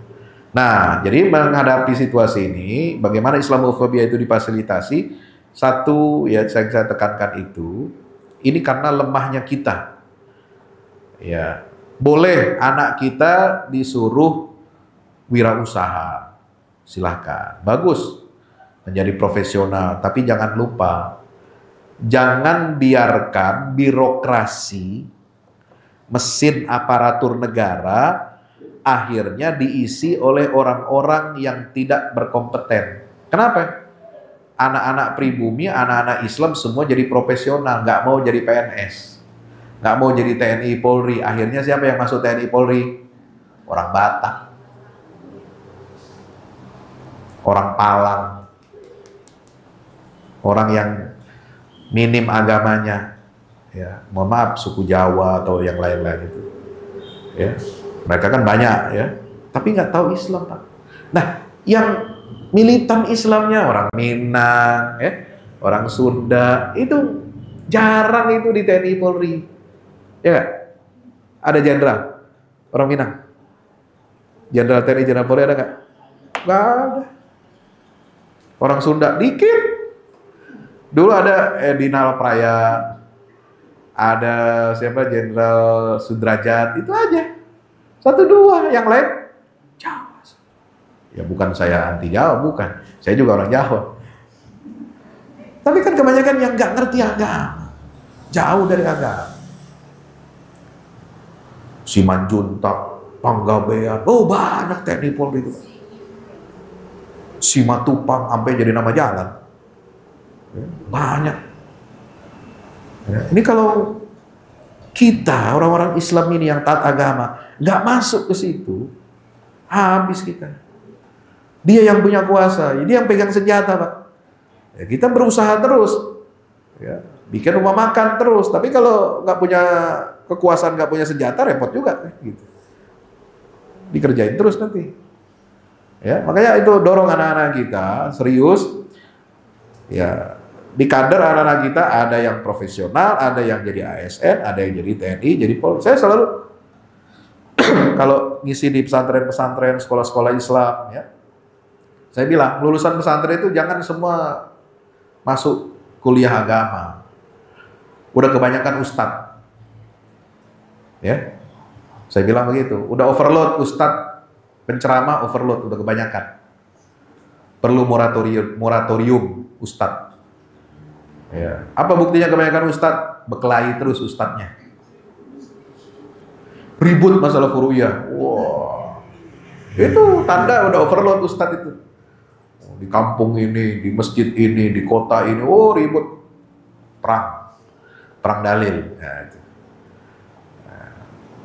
Nah, jadi menghadapi situasi ini, bagaimana Islamofobia itu difasilitasi? Satu, ya saya tekankan itu, ini karena lemahnya kita. Ya, boleh anak kita disuruh wirausaha, silahkan, bagus, menjadi profesional. Tapi jangan lupa, jangan biarkan birokrasi, mesin aparatur negara akhirnya diisi oleh orang-orang yang tidak berkompeten. Kenapa? Anak-anak pribumi, anak-anak Islam semua jadi profesional, nggak mau jadi PNS, nggak mau jadi TNI Polri. Akhirnya siapa yang masuk TNI Polri? Orang Batak, orang Palang, orang yang minim agamanya. Ya, mohon maaf, suku Jawa atau yang lain-lain itu. Ya. Mereka kan banyak ya, tapi nggak tahu Islam Pak. Nah, yang militan Islamnya orang Minang, ya, orang Sunda, itu jarang itu di TNI Polri. Ya gak? Ada jenderal orang Minang, jenderal TNI, jenderal Polri ada nggak? Nggak ada. Orang Sunda dikit. Dulu ada Dinal Praya, ada siapa, Jenderal Sudrajat, itu aja. Satu dua, yang lain Jawa. Ya bukan saya anti Jawa, bukan. Saya juga orang Jawa. Tapi kan kebanyakan yang nggak ngerti agama, jauh dari agama. Simanjuntak, Panggabean, oh banyak TNI Polri itu. Simatupang sampai jadi nama jalan. Banyak. Ya, ini kalau kita orang-orang Islam ini yang taat agama nggak masuk ke situ, habis kita. Dia yang punya kuasa, dia yang pegang senjata Pak. Ya, kita berusaha terus, ya, bikin rumah makan terus. Tapi kalau nggak punya kekuasaan, nggak punya senjata, repot juga. Gitu. Dikerjain terus nanti. Ya, makanya itu dorong anak-anak kita serius. Ya. Di kader anak-anak kita ada yang profesional, ada yang jadi ASN, ada yang jadi TNI, jadi Polri. Saya selalu kalau ngisi di pesantren-pesantren, sekolah-sekolah Islam, ya, saya bilang lulusan pesantren itu jangan semua masuk kuliah agama. Udah kebanyakan ustadz, ya. Saya bilang begitu. Udah overload ustadz, penceramah overload, udah kebanyakan. Perlu moratorium ustadz. Ya. Apa buktinya kebanyakan ustadz? Berkelahi terus ustadznya. Ribut masalah furu'iyah. Wah. Itu tanda udah overload ustadz itu. Di kampung ini, di masjid ini, di kota ini, oh ribut. Perang dalil. Ya, itu.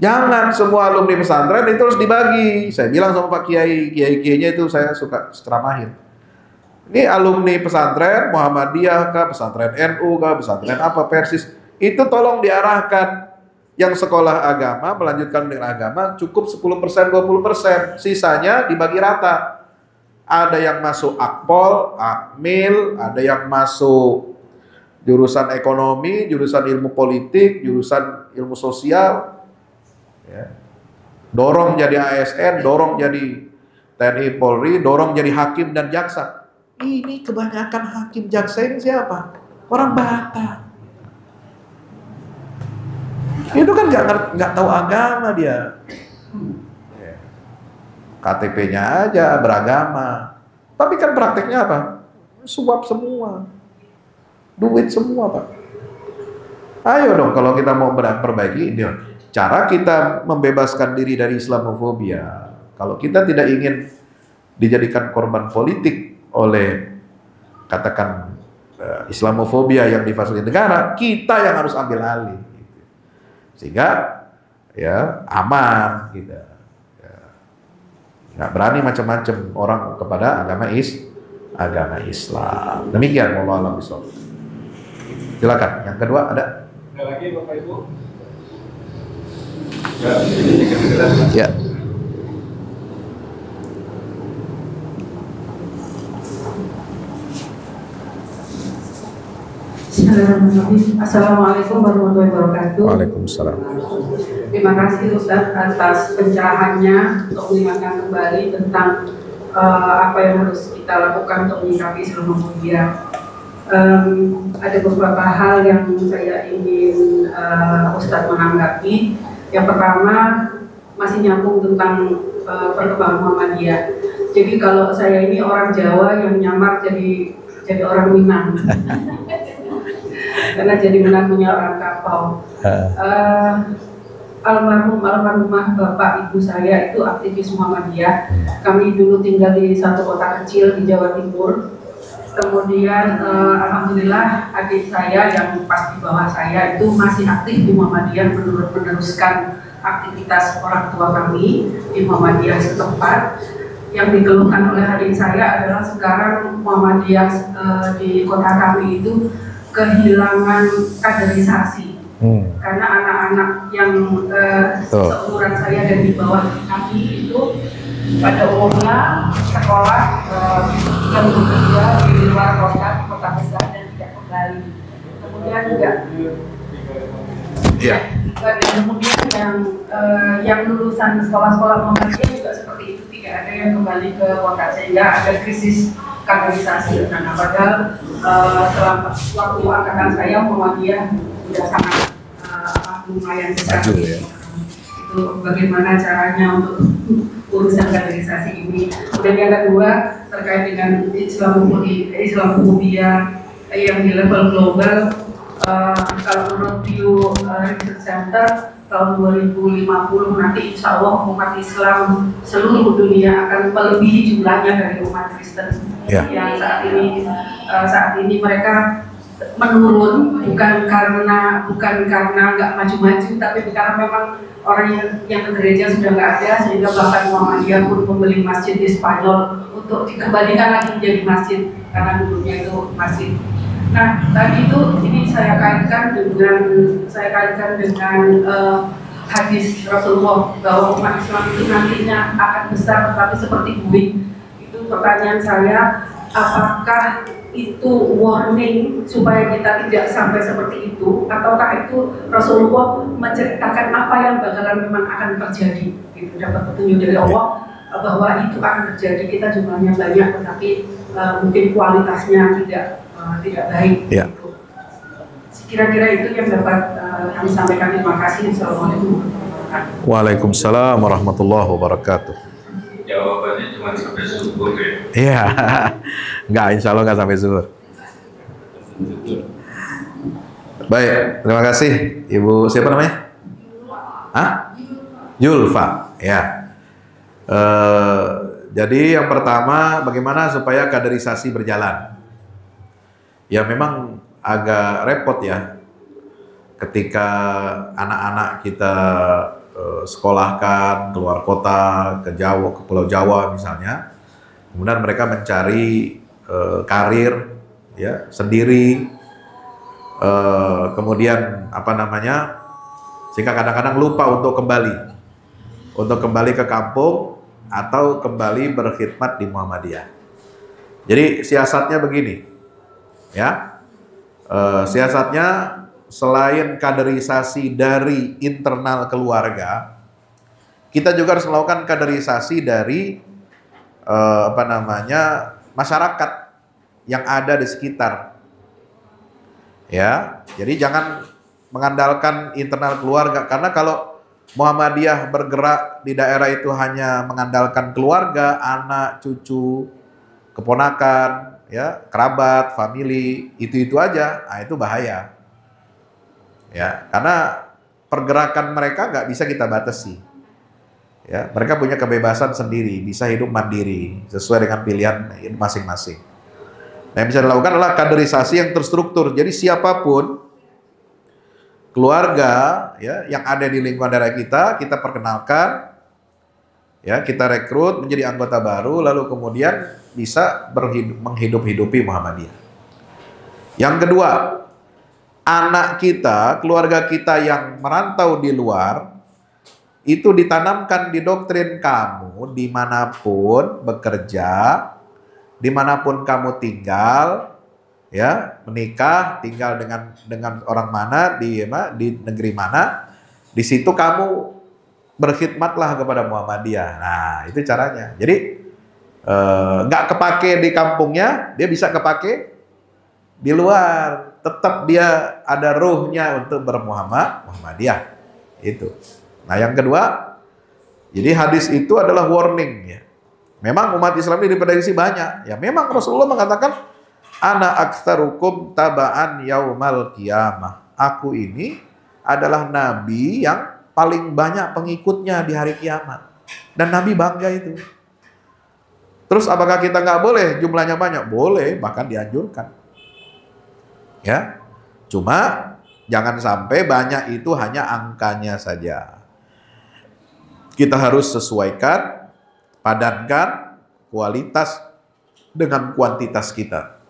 Jangan semua alumni pesantren itu harus dibagi. Saya bilang sama Pak Kiai, Kiai-kiainya itu saya suka ceramahin. Ini alumni pesantren Muhammadiyah kah, pesantren NU kah, pesantren apa, Persis, itu tolong diarahkan. Yang sekolah agama, melanjutkan dengan agama, cukup 10%, 20%. Sisanya dibagi rata. Ada yang masuk Akpol, Akmil, ada yang masuk jurusan ekonomi, jurusan ilmu politik, jurusan ilmu sosial. Ya. Dorong jadi ASN, dorong jadi TNI Polri, dorong jadi hakim dan jaksa. Ini kebanyakan hakim jaksa ini siapa? Orang Batak. Itu kan nggak tahu agama dia. KTP-nya aja beragama. Tapi kan prakteknya apa? Suap semua. Duit semua, Pak. Ayo dong kalau kita mau perbaiki ini. Cara kita membebaskan diri dari Islamofobia. Kalau kita tidak ingin dijadikan korban politik oleh katakan Islamofobia yang difasilitasi negara, kita yang harus ambil alih. Sehingga ya aman gitu. Ya. Nggak berani macam-macam orang kepada agama Islam. Demikian wallahu a'lam bishawab. Silakan. Yang kedua ada? Ada lagi Bapak Ibu? Ya. Assalamualaikum warahmatullahi wabarakatuh. Waalaikumsalam. Terima kasih Ustaz atas pencerahannya untuk mengingatkan kembali tentang apa yang harus kita lakukan untuk menyikapi Islamofobia. Ada beberapa hal yang saya ingin Ustaz menanggapi. Yang pertama masih nyambung tentang perkembangan Muhammadiyah. Jadi kalau saya ini orang Jawa yang nyamar jadi orang Minang. Karena jadi menantunya orang Kapau. Almarhumah bapak ibu saya itu aktivis Muhammadiyah. Kami dulu tinggal di satu kota kecil di Jawa Timur. Kemudian alhamdulillah adik saya yang pas di bawah saya itu masih aktif di Muhammadiyah, meneruskan aktivitas orang tua kami di Muhammadiyah setempat. Yang dikeluhkan oleh adik saya adalah sekarang Muhammadiyah di kota kami itu kehilangan kaderisasi. Karena anak-anak yang seumuran saya dan di bawah kami itu pada umumnya sekolah yang bekerja di luar kota besar dan tidak kembali. Kemudian juga dan kemudian yang lulusan sekolah-sekolah Muhammadiyah juga seperti itu, tidak ada yang kembali ke kota, sehingga ada krisis kaderisasi. Nah, padahal selama waktu angkatan saya Muhammadiyah sudah sangat lumayan besar. Itu bagaimana caranya untuk urusan kaderisasi ini. Kemudian yang kedua terkait dengan Islamofobia yang di level global. Kalau menurut Pew Research Center tahun 2050 nanti insya Allah umat Islam seluruh dunia akan melebihi jumlahnya dari umat Kristen yang saat ini mereka menurun, bukan karena nggak maju-maju, tapi karena memang orang yang ke gereja sudah nggak ada, sehingga bahkan Muhammadiyah pun membeli masjid di Spanyol untuk dikembalikan lagi menjadi masjid karena dulunya itu masjid. Nah, tadi itu ini saya kaitkan dengan hadis Rasulullah bahwa umat Islam itu nantinya akan besar tetapi seperti bumi. Itu pertanyaan saya, apakah itu warning supaya kita tidak sampai seperti itu, ataukah itu Rasulullah menceritakan apa yang bakalan memang akan terjadi? Gitu, dapat petunjuk dari Allah bahwa itu akan terjadi. Kita jumlahnya banyak tetapi mungkin kualitasnya tidak baik. Ya. Kira-kira itu yang dapat kami sampaikan. Terima kasih. Assalamualaikum warahmatullahi wabarakatuh. Waalaikumsalam warahmatullahi wabarakatuh. Jawabannya cuma sampai subuh ya? Iya, nggak, insya Allah nggak sampai zuhur. Baik, terima kasih Ibu, siapa namanya? Julfa, ya. Jadi yang pertama, bagaimana supaya kaderisasi berjalan? Ya memang agak repot ya, ketika anak-anak kita sekolahkan keluar kota, ke Jawa, ke Pulau Jawa misalnya. Kemudian mereka mencari karir ya sendiri, kemudian sehingga kadang-kadang lupa untuk kembali ke kampung atau kembali berkhidmat di Muhammadiyah. Jadi siasatnya begini ya, siasatnya selain kaderisasi dari internal keluarga, kita juga harus melakukan kaderisasi dari masyarakat yang ada di sekitar. Ya, jadi jangan mengandalkan internal keluarga, karena kalau Muhammadiyah bergerak di daerah itu hanya mengandalkan keluarga, anak, cucu, keponakan, ya, kerabat, family, itu aja, nah itu bahaya. Ya, karena pergerakan mereka nggak bisa kita batasi. Ya, mereka punya kebebasan sendiri, bisa hidup mandiri sesuai dengan pilihan masing-masing. Nah, yang bisa dilakukan adalah kaderisasi yang terstruktur. Jadi siapapun keluarga ya yang ada di lingkungan daerah kita perkenalkan, ya, kita rekrut menjadi anggota baru, lalu kemudian bisa menghidup-hidupi Muhammadiyah. Yang kedua, anak kita, keluarga kita yang merantau di luar, itu ditanamkan di doktrin kamu dimanapun bekerja, dimanapun kamu tinggal, ya, menikah, tinggal dengan orang mana, di negeri mana, di situ kamu berkhidmatlah kepada Muhammadiyah. Nah, itu caranya. Jadi nggak kepake di kampungnya, dia bisa kepake di luar. Tetap dia ada ruhnya untuk bermuhammadiyah. Itu. Nah, yang kedua, jadi hadis itu adalah warning ya. Memang umat Islam ini diprediksi banyak. Ya, memang Rasulullah mengatakan ana aktsarukum taba'an yaumal qiyamah. Aku ini adalah nabi yang paling banyak pengikutnya di hari kiamat. Dan Nabi bangga itu. Terus apakah kita nggak boleh jumlahnya banyak? Boleh, bahkan dianjurkan. Ya, cuma jangan sampai banyak itu hanya angkanya saja. Kita harus sesuaikan, padankan kualitas dengan kuantitas kita.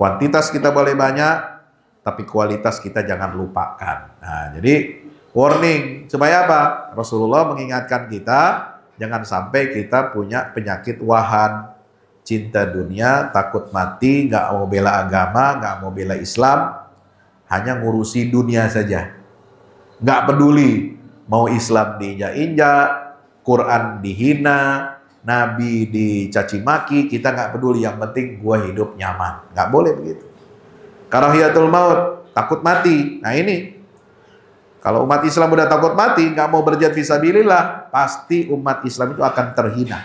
Kuantitas kita boleh banyak, tapi kualitas kita jangan lupakan. Nah, jadi warning supaya apa? Rasulullah mengingatkan kita jangan sampai kita punya penyakit wahan, cinta dunia, takut mati, nggak mau bela agama, nggak mau bela Islam, hanya ngurusi dunia saja. Nggak peduli mau Islam diinjak-injak, Quran dihina, Nabi dicaci maki, kita nggak peduli, yang penting gua hidup nyaman. Nggak boleh begitu. Karahiyatul maut, takut mati. Nah ini, kalau umat Islam udah takut mati, nggak mau berjihad fisabilillah, pasti umat Islam itu akan terhina.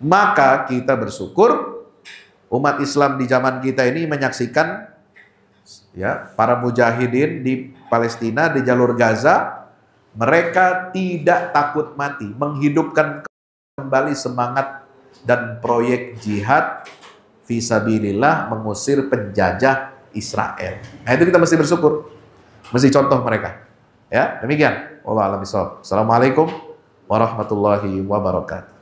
Maka kita bersyukur umat Islam di zaman kita ini menyaksikan ya para mujahidin di Palestina, di jalur Gaza, mereka tidak takut mati, menghidupkan kembali semangat dan proyek jihad fisabilillah mengusir penjajah Israel. Nah, itu kita mesti bersyukur, mesti contoh mereka. Ya, demikian. Wallahu a'lam bishawab. Assalamualaikum warahmatullahi wabarakatuh.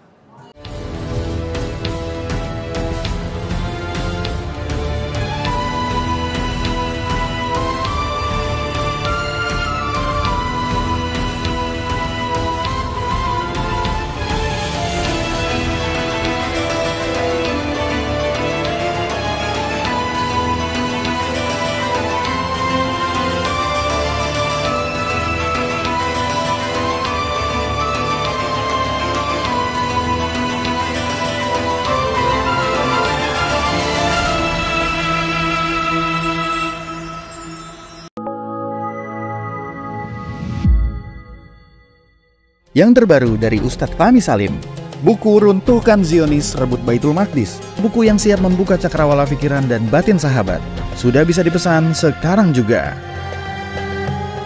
Yang terbaru dari Ustadz Fahmi Salim, buku Runtuhkan Zionis Rebut Baitul Maqdis, buku yang siap membuka cakrawala pikiran dan batin sahabat, sudah bisa dipesan sekarang juga.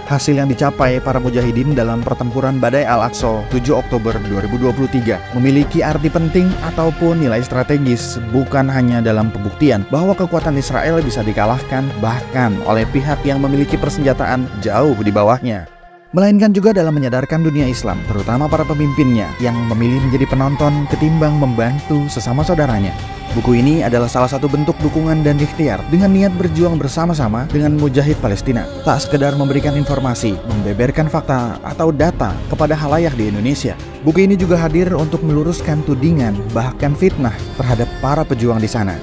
Hasil yang dicapai para mujahidin dalam pertempuran Badai Al-Aqsa 7 Oktober 2023 memiliki arti penting ataupun nilai strategis, bukan hanya dalam pembuktian bahwa kekuatan Israel bisa dikalahkan bahkan oleh pihak yang memiliki persenjataan jauh di bawahnya. melainkan juga dalam menyadarkan dunia Islam, terutama para pemimpinnya yang memilih menjadi penonton ketimbang membantu sesama saudaranya. Buku ini adalah salah satu bentuk dukungan dan ikhtiar dengan niat berjuang bersama-sama dengan mujahid Palestina. Tak sekedar memberikan informasi, membeberkan fakta atau data kepada khalayak di Indonesia. Buku ini juga hadir untuk meluruskan tudingan, bahkan fitnah terhadap para pejuang di sana.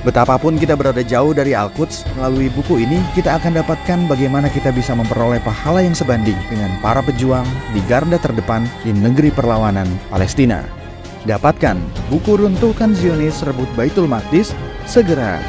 Betapapun kita berada jauh dari Al-Quds, melalui buku ini kita akan dapatkan bagaimana kita bisa memperoleh pahala yang sebanding dengan para pejuang di garda terdepan di negeri perlawanan Palestina. Dapatkan buku Runtuhkan Zionis Rebut Baitul Maqdis segera.